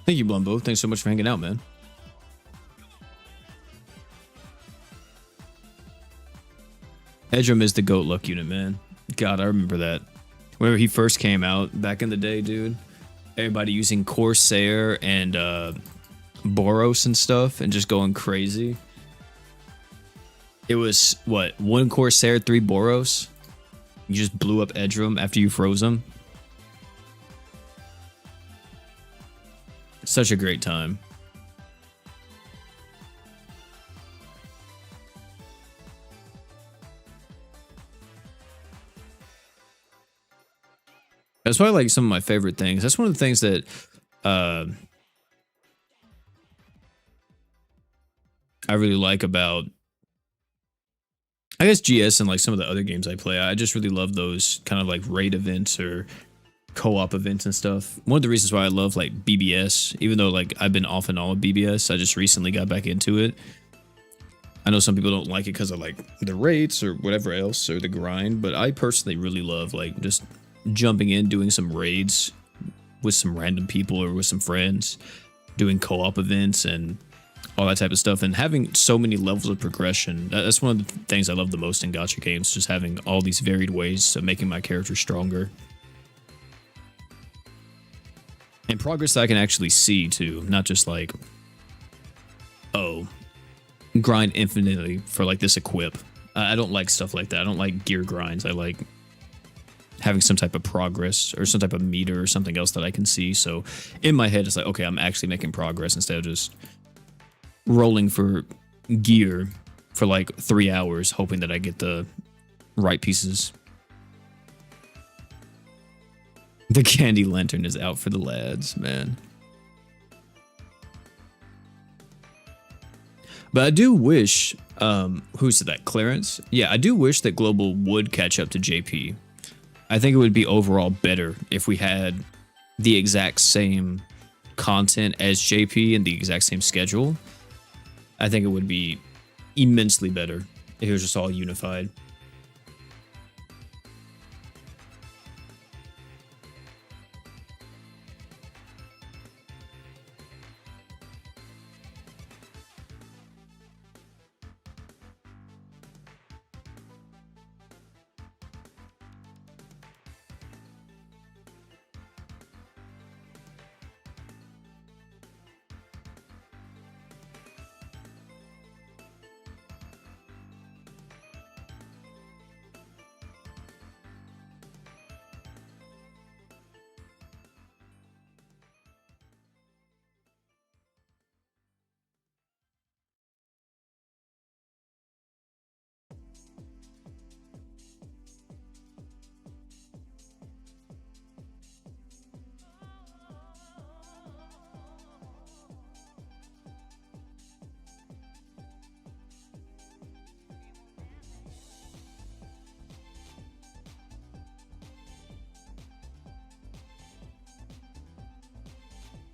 Thank you, Blumbo. Thanks so much for hanging out, man. Edrum is the GOAT luck unit, man. God, I remember that. Whenever he first came out back in the day, dude. Everybody using Corsair and Boros and stuff and just going crazy. It was, what, 1 Corsair, 3 Boros? You just blew up Edrum after you froze him? Such a great time. That's probably like some of my favorite things. That's one of the things that I really like about, I guess, GS and like some of the other games I play. I just really love those kind of like raid events or co-op events and stuff. One of the reasons why I love like BBS, even though like I've been off and on with BBS, I just recently got back into it. I know some people don't like it because of like the rates or whatever else or the grind, but I personally really love like just jumping in, doing some raids with some random people or with some friends, doing co-op events and all that type of stuff, and having so many levels of progression. That's one of the things I love the most in gacha games, just having all these varied ways of making my character stronger. And progress that I can actually see too, not just like, oh, grind infinitely for like this equip. I don't like stuff like that. I don't like gear grinds. I like having some type of progress or some type of meter or something else that I can see. So in my head, it's like, okay, I'm actually making progress instead of just rolling for gear for like 3 hours, hoping that I get the right pieces. The candy lantern is out for the lads, man. But I do wish, who said that? Clarence? Yeah, I do wish that Global would catch up to JP. I think it would be overall better if we had the exact same content as JP and the exact same schedule. I think it would be immensely better if it was just all unified.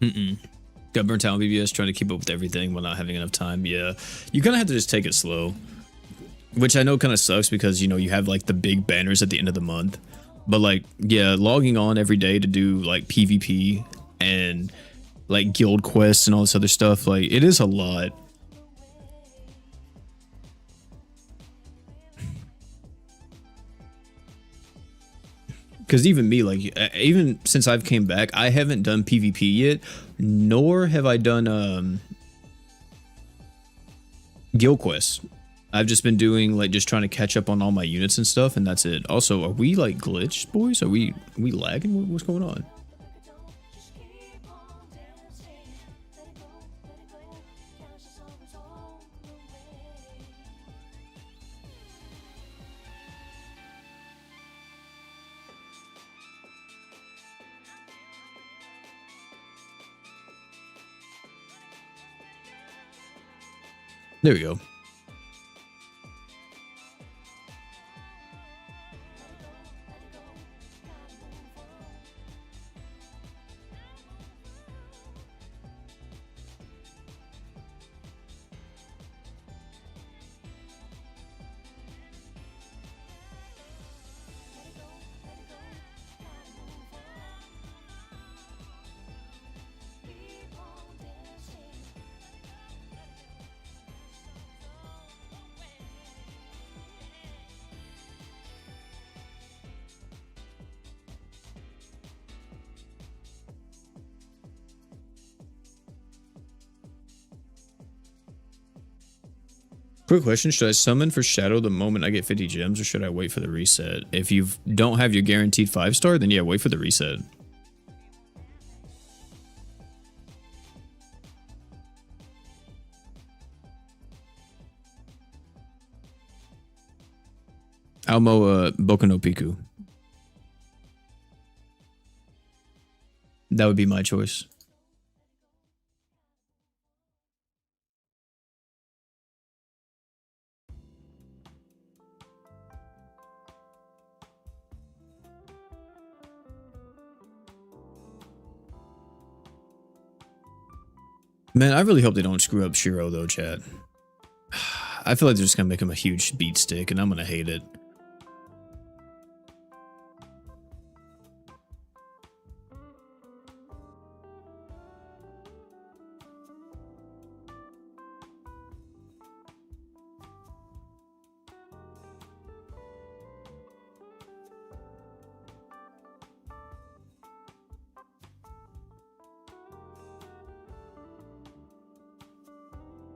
Mm-mm. Got burnt out on BBS trying to keep up with everything while not having enough time. Yeah, you kind of have to just take it slow, which I know kind of sucks because you know you have like the big banners at the end of the month, but like yeah, logging on every day to do like PvP and like guild quests and all this other stuff, like it is a lot. Because even me, like even since I've came back, I haven't done PvP yet, nor have I done guild quests. I've just been doing like just trying to catch up on all my units and stuff, and that's it. Also, are we like glitched, boys? Are we lagging? What's going on? There we go. Quick question, should I summon for Shadow the moment I get 50 gems, or should I wait for the reset? If you don't have your guaranteed 5-star, then yeah, wait for the reset. Almo Boku no Piku. That would be my choice. Man, I really hope they don't screw up Shiro though, chat. I feel like they're just gonna make him a huge beat stick, and I'm gonna hate it.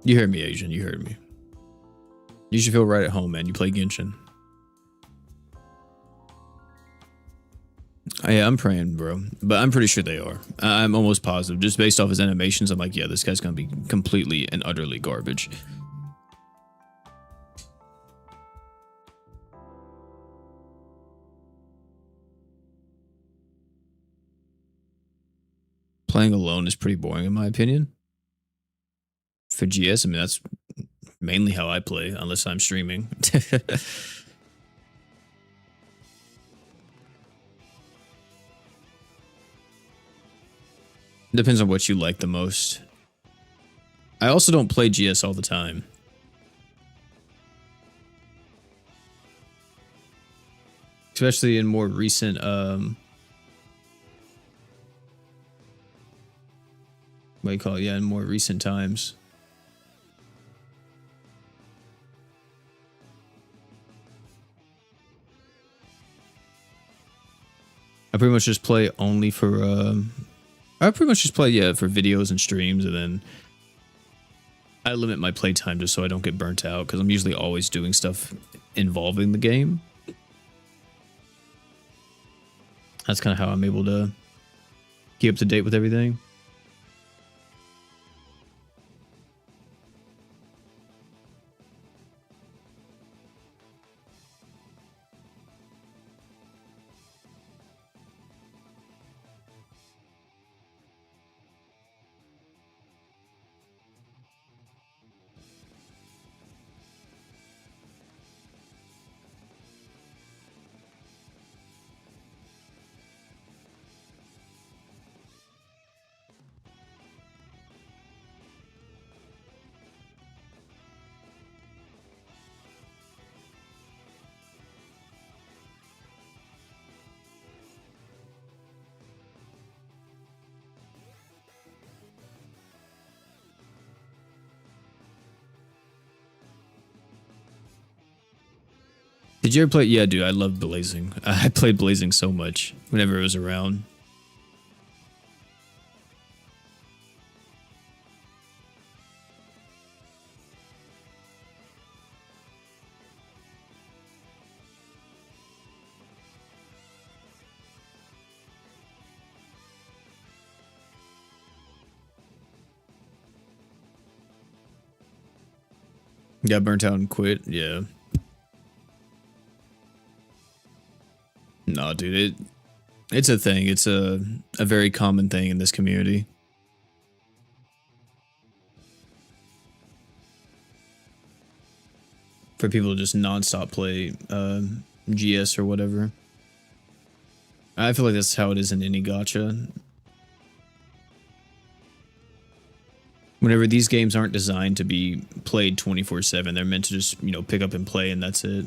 You heard me, Asian. You heard me. You should feel right at home, man. You play Genshin. Yeah, I'm praying, bro. But I'm pretty sure they are. I'm almost positive. Just based off his animations, I'm like, yeah, this guy's gonna be completely and utterly garbage. Playing alone is pretty boring, in my opinion. For GS, I mean, that's mainly how I play, unless I'm streaming. Depends on what you like the most. I also don't play GS all the time. Especially in more recent what do you call it? Yeah, in more recent times. I pretty much just play only for I pretty much just play, yeah, for videos and streams, and then I limit my playtime just so I don't get burnt out, because I'm usually always doing stuff involving the game. That's kind of how I'm able to keep up to date with everything. Did you ever play? Yeah, dude, I loved Blazing. I played Blazing so much whenever it was around. Got burnt out and quit. Yeah. No, dude, it's a thing. It's a very common thing in this community. For people to just nonstop play GS or whatever. I feel like that's how it is in any gacha. Whenever these games aren't designed to be played 24/7, they're meant to just, you know, pick up and play and that's it.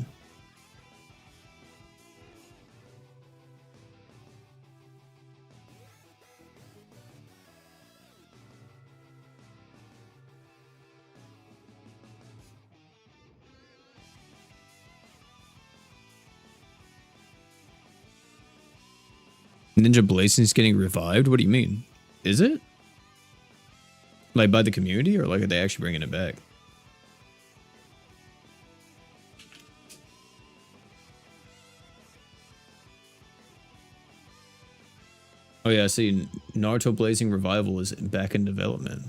Ninja Blazing's getting revived? What do you mean? Is it? Like by the community or like are they actually bringing it back? Oh yeah, see, Naruto Blazing Revival is back in development.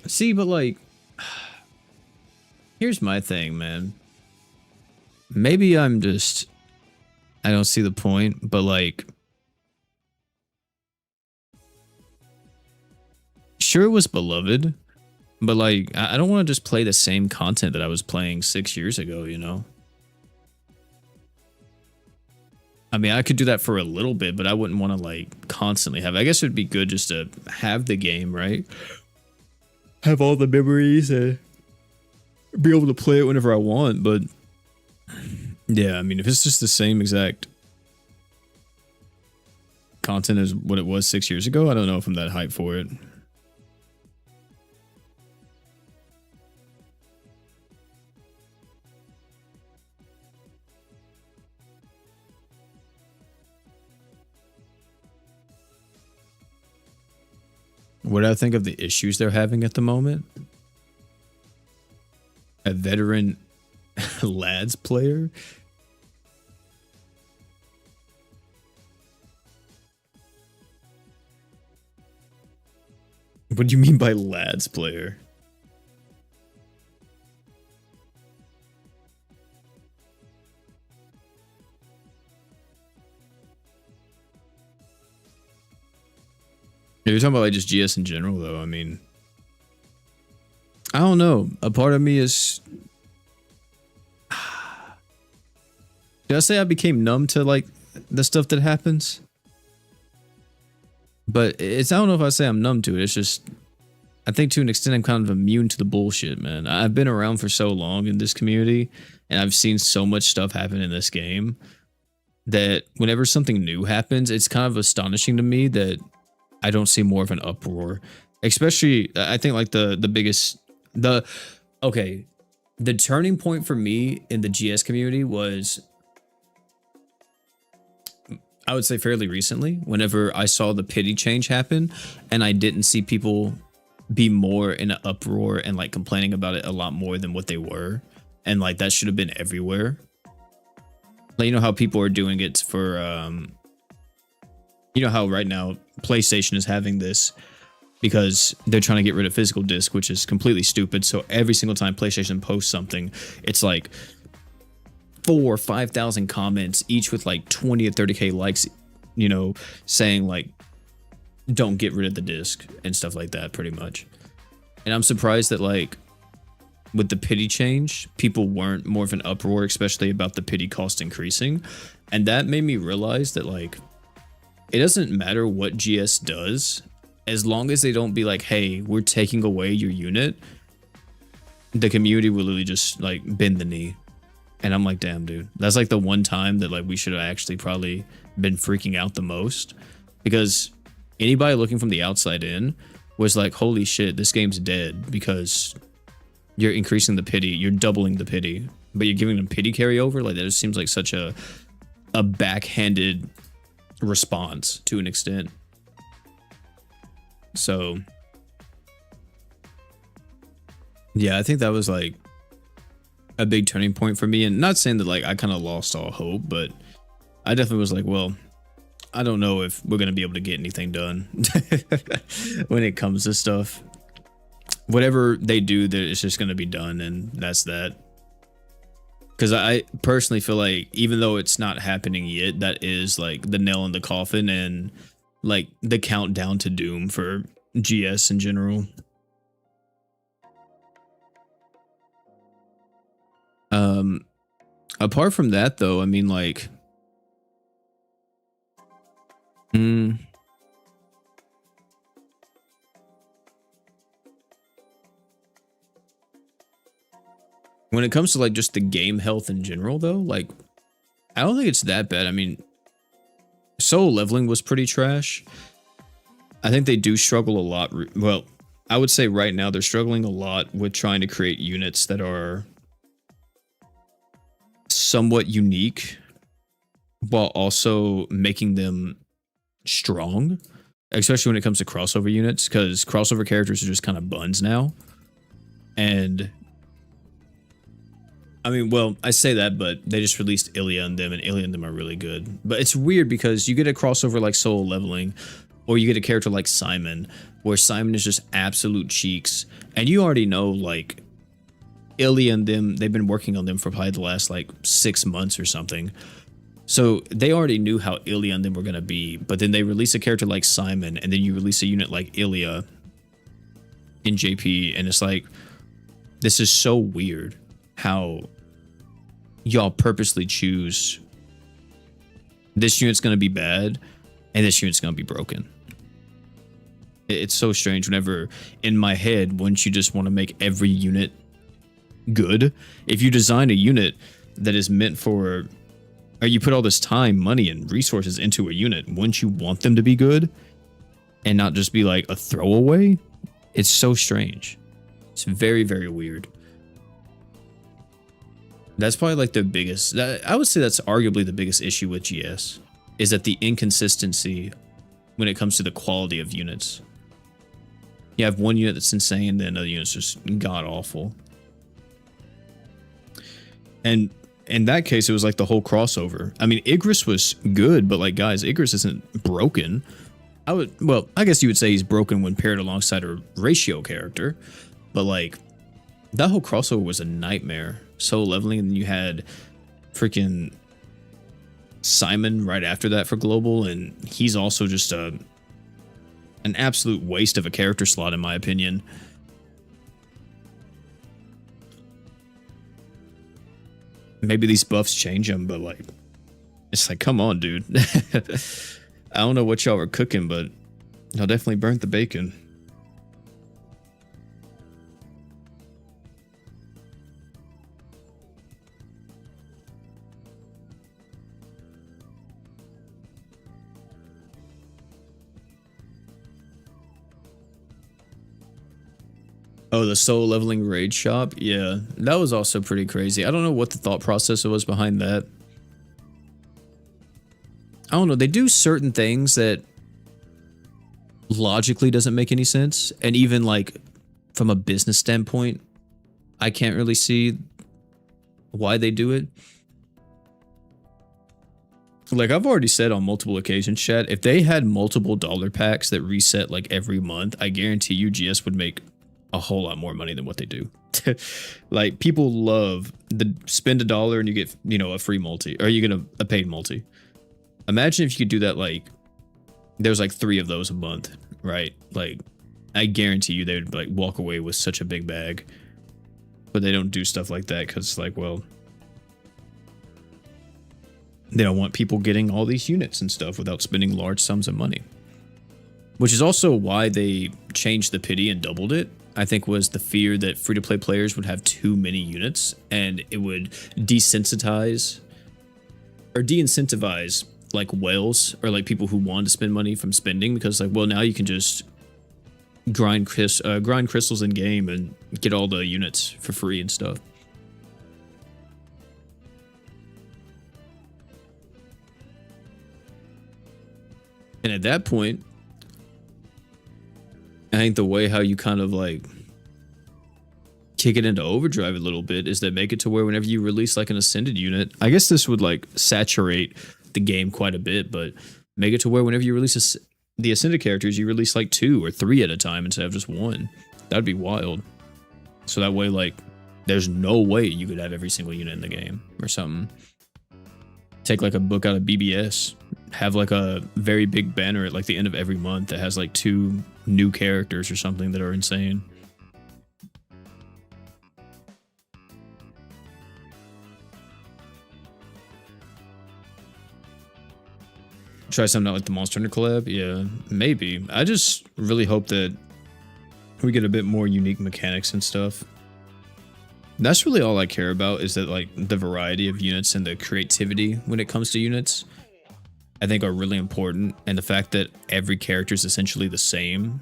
See, but like, here's my thing, man. Maybe I'm just, I don't see the point, but like, sure it was beloved, but like, I don't want to just play the same content that I was playing 6 years ago, you know? I mean, I could do that for a little bit, but I wouldn't want to like constantly have, I guess it would be good just to have the game, right? Have all the memories and be able to play it whenever I want, but yeah, I mean, if it's just the same exact content as what it was 6 years ago, I don't know if I'm that hyped for it. What do I think of the issues they're having at the moment? A veteran lads player? What do you mean by lads player? If you're talking about like just GS in general, though, I mean, I don't know. A part of me is, did I say I became numb to like the stuff that happens? But it's, I don't know if I say I'm numb to it. It's just, I think to an extent I'm kind of immune to the bullshit, man. I've been around for so long in this community, and I've seen so much stuff happen in this game that whenever something new happens, it's kind of astonishing to me that I don't see more of an uproar. Especially, I think like the biggest, okay, the turning point for me in the GS community was, I would say fairly recently, whenever I saw the pity change happen and I didn't see people be more in an uproar and like complaining about it a lot more than what they were. And like that should have been everywhere. Like, you know how people are doing it for, you know how right now PlayStation is having this because they're trying to get rid of physical disc, which is completely stupid. So every single time PlayStation posts something, it's like 4,000 or 5,000 comments, each with like 20 or 30K likes, you know, saying like, don't get rid of the disc and stuff like that, pretty much. And I'm surprised that like with the pity change, people weren't more of an uproar, especially about the pity cost increasing. And that made me realize that like, it doesn't matter what GS does, as long as they don't be like, hey, we're taking away your unit. the community will literally just like bend the knee. And I'm like, damn, dude, that's like the one time that like we should have actually probably been freaking out the most, because anybody looking from the outside in was like, holy shit, this game's dead because you're increasing the pity, you're doubling the pity, but you're giving them pity carryover. Like that just seems like such a backhanded response to an extent. So yeah, I think that was like a big turning point for me. And not saying that like I kind of lost all hope, but I definitely was like, well, I don't know if we're gonna be able to get anything done when it comes to stuff. Whatever they do, it's just gonna be done, and that's that. Because I personally feel like even though it's not happening yet, that is like the nail in the coffin and like the countdown to doom for GS in general. Apart from that though, I mean like when it comes to like just the game health in general though, like I don't think it's that bad. I mean, solo leveling was pretty trash. I think they do struggle a lot. Well, I would say right now they're struggling a lot with trying to create units that are somewhat unique while also making them strong, especially when it comes to crossover units, because crossover characters are just kind of buns now. And I mean, well, I say that, but they just released Ilya and them, and Ilya and them are really good. But it's weird because you get a crossover like solo leveling, or you get a character like Simon, where Simon is just absolute cheeks, and you already know like Ilya and them, they've been working on them for probably the last like 6 months or something. So they already knew how Ilya and them were gonna be, but then they release a character like Simon, and then you release a unit like Ilya in JP, and it's like, this is so weird how y'all purposely choose this unit's gonna be bad and this unit's gonna be broken. It's so strange. Whenever in my head, wouldn't you just want to make every unit good? If you design a unit that is meant for, or you put all this time, money, and resources into a unit, wouldn't you want them to be good and not just be like a throwaway? It's so strange. It's very, very weird. That's probably like the biggest, I would say that's arguably the biggest issue with GS, is that the inconsistency when it comes to the quality of units. You have one unit that's insane, then another unit's just god awful. And in that case, it was like the whole crossover. I mean, Igris was good, but like, guys, Igris isn't broken. Well, I guess you would say he's broken when paired alongside a ratio character, but like, that whole crossover was a nightmare. Solo leveling, and then you had freaking Simon right after that for global, and he's also just an absolute waste of a character slot in my opinion. Maybe these buffs change him, but like, it's like, come on, dude. I don't know what y'all were cooking, but y'all definitely burnt the bacon. Oh, the solo leveling raid shop? Yeah, that was also pretty crazy. I don't know what the thought process was behind that. I don't know. They do certain things that logically doesn't make any sense. And even like from a business standpoint, I can't really see why they do it. Like I've already said on multiple occasions, chat, if they had multiple dollar packs that reset like every month, I guarantee you GS would make a whole lot more money than what they do. Like people love the spend $1 and you get, you know, a free multi, or you get a paid multi. Imagine if you could do that. Like there's like 3 of those a month, right? Like I guarantee you they would like walk away with such a big bag, but they don't do stuff like that because like, well, they don't want people getting all these units and stuff without spending large sums of money. Which is also why they changed the pity and doubled it. I think, was the fear that free-to-play players would have too many units and it would desensitize or de-incentivize like whales or like people who want to spend money from spending, because like, well, now you can just grind crystals in game and get all the units for free and stuff. And at that point, I think the way how you kind of like kick it into overdrive a little bit is that make it to where whenever you release like an ascended unit, I guess this would like saturate the game quite a bit, but make it to where whenever you release the ascended characters, you release like 2 or 3 at a time instead of just 1. That'd be wild. So that way, like, there's no way you could have every single unit in the game or something. Take like a book out of BBS, have like a very big banner at like the end of every month that has like 2 new characters or something that are insane. Try something out like the Monster Hunter collab? Yeah, maybe. I just really hope that we get a bit more unique mechanics and stuff. That's really all I care about, is that like the variety of units and the creativity when it comes to units, I think are really important. And the fact that every character is essentially the same.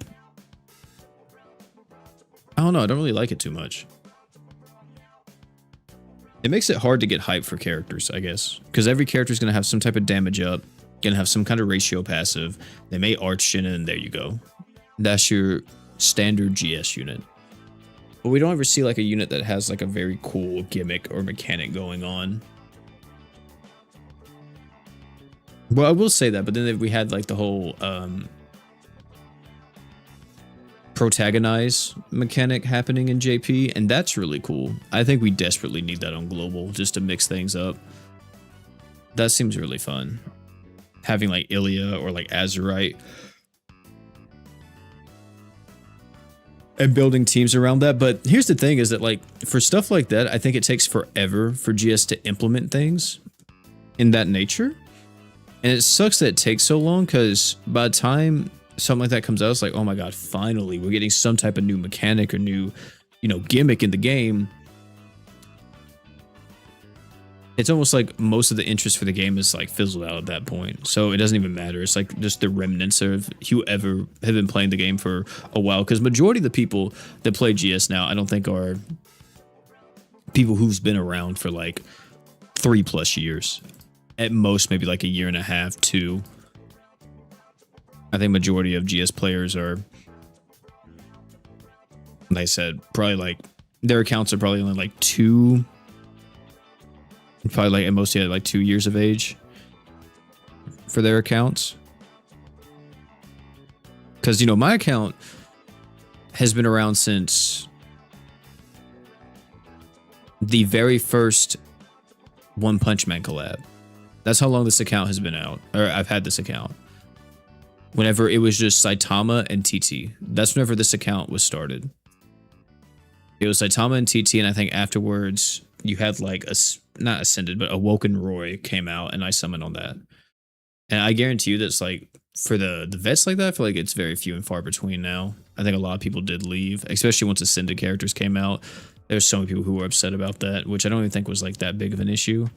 I don't know, I don't really like it too much. It makes it hard to get hype for characters, I guess. Because every character is going to have some type of damage up, going to have some kind of ratio passive. They may arch in, and there you go. That's your standard GS unit. But we don't ever see like a unit that has like a very cool gimmick or mechanic going on. Well, I will say that, but then if we had like the whole protagonize mechanic happening in JP, and that's really cool. I think we desperately need that on global just to mix things up. That seems really fun. Having like Ilya or like Azurite and building teams around that. But here's the thing, is that like for stuff like that, I think it takes forever for GS to implement things in that nature. And it sucks that it takes so long, because by the time something like that comes out, it's like, oh my god, finally we're getting some type of new mechanic or new, you know, gimmick in the game. It's almost like most of the interest for the game is like fizzled out at that point. So it doesn't even matter. It's like just the remnants of whoever have been playing the game for a while. Because majority of the people that play GS now, I don't think are people who's been around for like 3+ years. At most, maybe like a year and a half, 2. I think majority of GS players are, like I said, probably like their accounts are probably only like 2. Probably like at most, yeah, like 2 years of age for their accounts. Because, you know, my account has been around since the very first One Punch Man collab. That's how long this account has been out, or I've had this account. Whenever it was just Saitama and TT. That's whenever this account was started. It was Saitama and TT, and I think afterwards you had like a, not Ascended, but Awoken Roy came out, and I summoned on that. And I guarantee you that's like, for the vets like that, I feel like it's very few and far between now. I think a lot of people did leave, especially once Ascended characters came out. There's so many people who were upset about that, which I don't even think was like that big of an issue.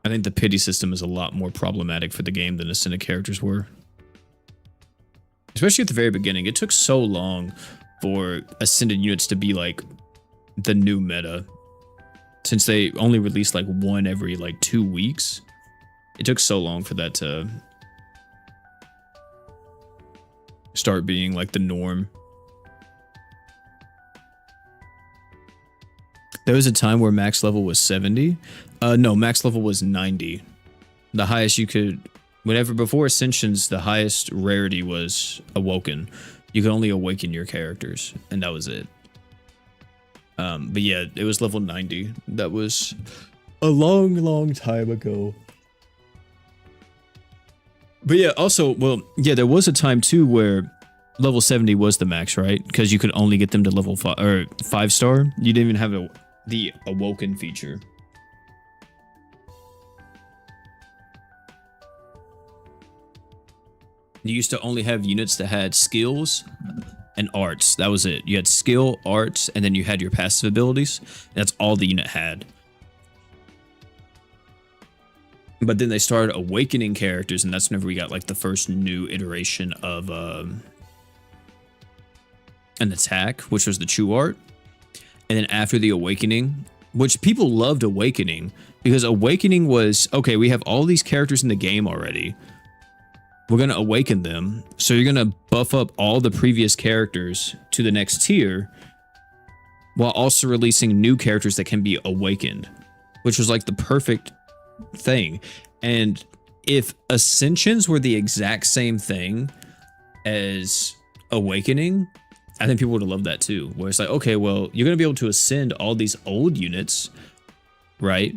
I think the pity system is a lot more problematic for the game than Ascended characters were. Especially at the very beginning. It took so long for Ascended units to be like the new meta. Since they only released like 1 every like 2 weeks. It took so long for that to start being like the norm. There was a time where max level was 70. No, max level was 90. The highest you could, whenever before Ascensions, the highest rarity was Awoken. You could only awaken your characters, and that was it. But yeah, it was level 90. That was a long, long time ago. But yeah, also, well, yeah, there was a time too where level 70 was the max, right? Because you could only get them to level 5 or 5-star. You didn't even have the Awoken feature. You used to only have units that had skills and arts. That was it. You had skill, arts, and then you had your passive abilities. That's all the unit had. But then they started awakening characters, and that's whenever we got like the first new iteration of an attack, which was the true art. And then after the awakening, which people loved awakening, because awakening was, okay, we have all these characters in the game already. We're going to awaken them. So you're going to buff up all the previous characters to the next tier while also releasing new characters that can be awakened, which was like the perfect thing. And if Ascensions were the exact same thing as Awakening, I think people would have loved that too. Where it's like, okay, well, you're going to be able to ascend all these old units, right?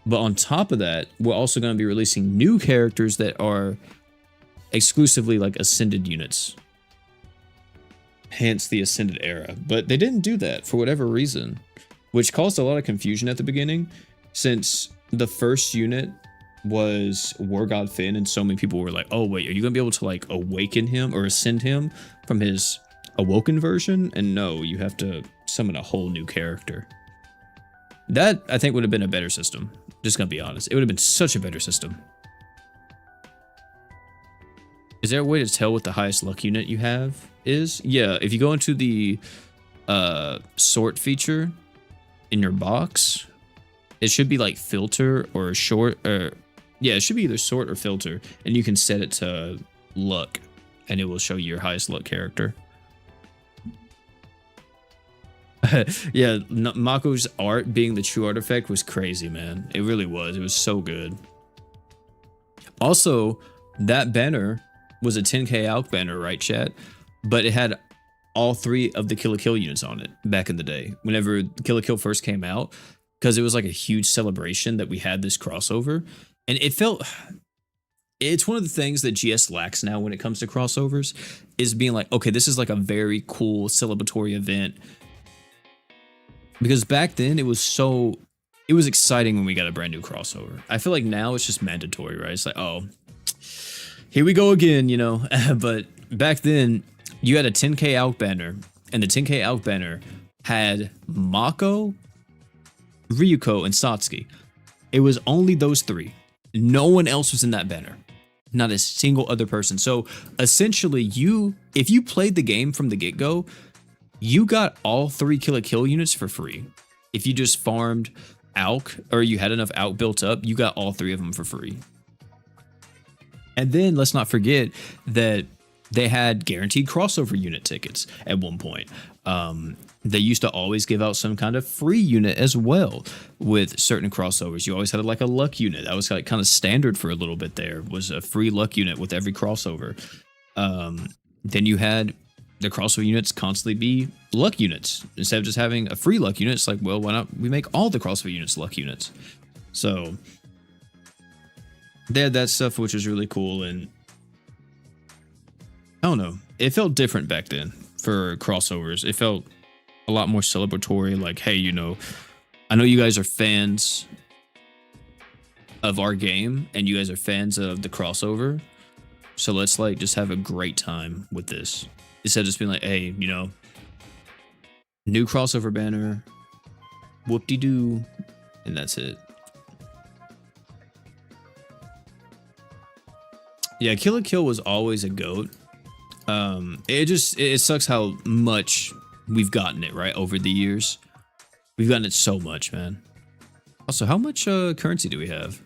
But on top of that, we're also going to be releasing new characters that are exclusively like ascended units. Hence the ascended era. But they didn't do that for whatever reason, which caused a lot of confusion at the beginning, since the first unit was War God Finn, and so many people were like, oh wait, are you going to be able to like awaken him or ascend him from his awoken version? And no, you have to summon a whole new character. That, I think, would have been a better system. Just gonna be honest. It would have been such a better system. Is there a way to tell what the highest luck unit you have is? Yeah, if you go into the sort feature in your box, it should be like filter or short, or yeah, it should be either sort or filter, and you can set it to luck, and it will show you your highest luck character. Yeah, Mako's art being the true artifact was crazy, man. It really was. It was so good. Also, that banner was a 10k Alk banner, right, chat? But it had all 3 of the Kill la Kill units on it back in the day. Whenever Kill la Kill first came out, because it was like a huge celebration that we had this crossover. And it felt... It's one of the things that GS lacks now when it comes to crossovers, is being like, okay, this is like a very cool celebratory event. Because back then it was exciting when we got a brand new crossover. I feel like now it's just mandatory, right? It's like, oh, here we go again, you know? But back then you had a 10k Alk banner, and the 10k Alk banner had Mako, Ryuko, and Satsuki. It was only those 3. No one else was in that banner. Not a single other person. So essentially, if you played the game from the get-go, you got all 3 Kill la Kill units for free. If you just farmed Alk, or you had enough Alk built up, you got all 3 of them for free. And then let's not forget that they had guaranteed crossover unit tickets at one point. They used to always give out some kind of free unit as well with certain crossovers. You always had like a luck unit. That was like kind of standard for a little bit there, was a free luck unit with every crossover. Then you had the crossover units constantly be luck units. Instead of just having a free luck unit, it's like, well, why not we make all the crossover units luck units? So they had that stuff, which was really cool. And I don't know, it felt different back then for crossovers. It felt a lot more celebratory, like, hey, you know, I know you guys are fans of our game and you guys are fans of the crossover, so let's like just have a great time with this. Instead of just being like, hey, you know, new crossover banner, whoop-de-doo, and that's it. Yeah, Kill la Kill was always a GOAT. It sucks how much we've gotten it, right, over the years. We've gotten it so much, man. Also, how much currency do we have?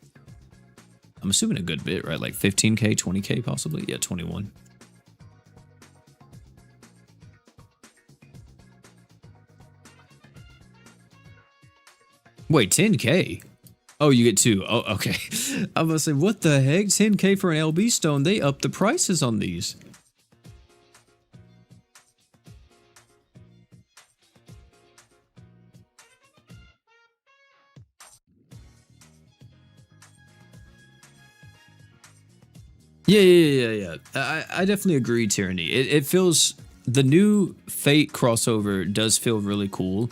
I'm assuming a good bit, right? Like 15k, 20k possibly? Yeah, 21. Wait, 10k? Oh, you get 2. Oh, okay. I'm gonna say, what the heck? 10k for an LB stone? They upped the prices on these. Yeah. I definitely agree, Tyranny. It feels, the new Fate crossover does feel really cool.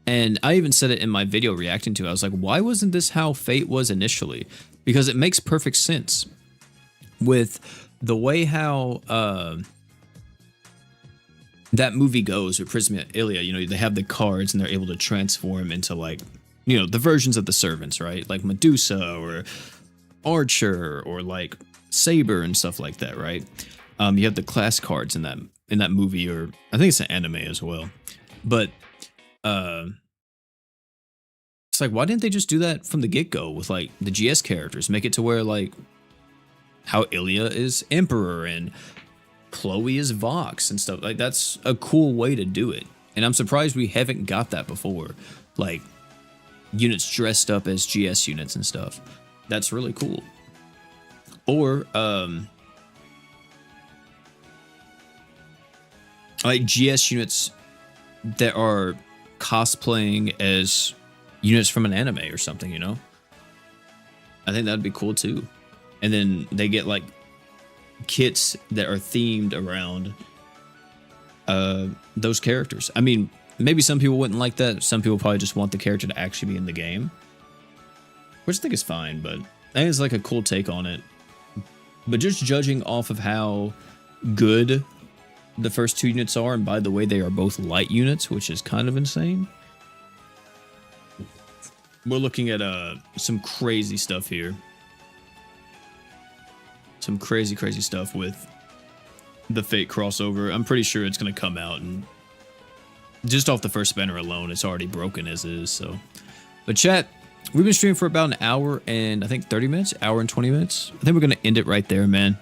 And I even said it in my video reacting to it. I was like, why wasn't this how Fate was initially? Because it makes perfect sense. With the way how that movie goes with Prisma Ilia, you know, they have the cards and they're able to transform into like, you know, the versions of the servants, right? Like Medusa or Archer or like Saber and stuff like that, right? You have the class cards in that movie, or I think it's an anime as well. But it's like, why didn't they just do that from the get-go with like the GS characters? Make it to where like how Ilya is Emperor and Chloe is Vox and stuff. Like that's a cool way to do it. And I'm surprised we haven't got that before. Like units dressed up as GS units and stuff. That's really cool. Or like GS units that are cosplaying as units from an anime or something, you know? I think that'd be cool too. And then they get like kits that are themed around those characters. I mean, maybe some people wouldn't like that. Some people probably just want the character to actually be in the game, which I think is fine, but I think it's like a cool take on it. But just judging off of how good the first two units are, and by the way, they are both light units, which is kind of insane. We're looking at some crazy stuff here. Some crazy stuff with the Fate crossover. I'm pretty sure it's going to come out, and just off the first banner alone, it's already broken as is. So, but chat, we've been streaming for about an hour and I think 30 minutes, hour and 20 minutes. I think we're going to end it right there, man.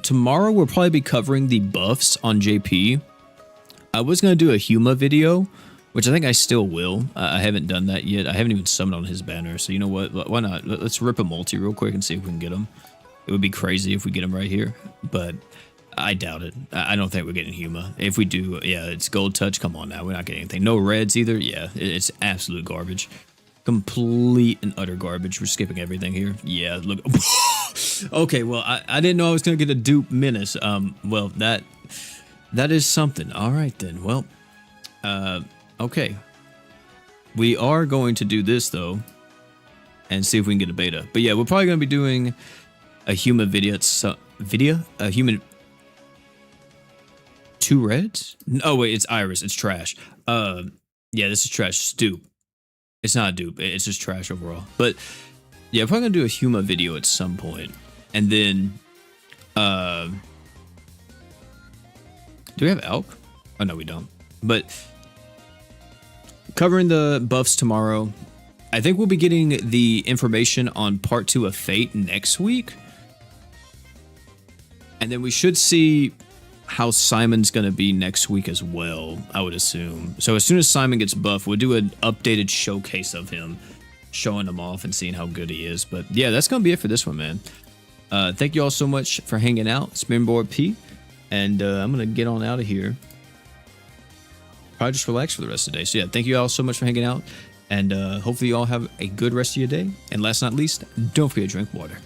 Tomorrow we'll probably be covering the buffs on JP. I was going to do a Huma video, which I think I still will. I haven't done that yet. I haven't even summoned on his banner. So you know what? Why not? Let's rip a multi real quick and see if we can get him. It would be crazy if we get him right here, but I doubt it. I don't think we're getting Huma. If we do, yeah, it's gold touch. Come on now. We're not getting anything. No reds either. Yeah, it's absolute garbage. Complete and utter garbage. We're skipping everything here. Yeah, look. Okay, well, I didn't know I was going to get a dupe Menas. Well, that is something. All right, then. Well, okay. We are going to do this, though, and see if we can get a beta. But yeah, we're probably going to be doing a Huma video. A human... Two reds? Oh, wait, it's Iris. It's trash. Yeah, this is trash. It's dupe. It's not a dupe. It's just trash overall. But yeah, I'm probably going to do a Huma video at some point. And then, do we have Elk? Oh, no, we don't. But covering the buffs tomorrow. I think we'll be getting the information on part 2 of Fate next week. And then we should see how Simon's going to be next week as well, I would assume. So as soon as Simon gets buffed, we'll do an updated showcase of him, showing him off and seeing how good he is. But yeah, that's going to be it for this one, man. Thank you all so much for hanging out. Spinboard P. And I'm going to get on out of here. Probably just relax for the rest of the day. So yeah, thank you all so much for hanging out. And hopefully you all have a good rest of your day. And last but not least, don't forget to drink water.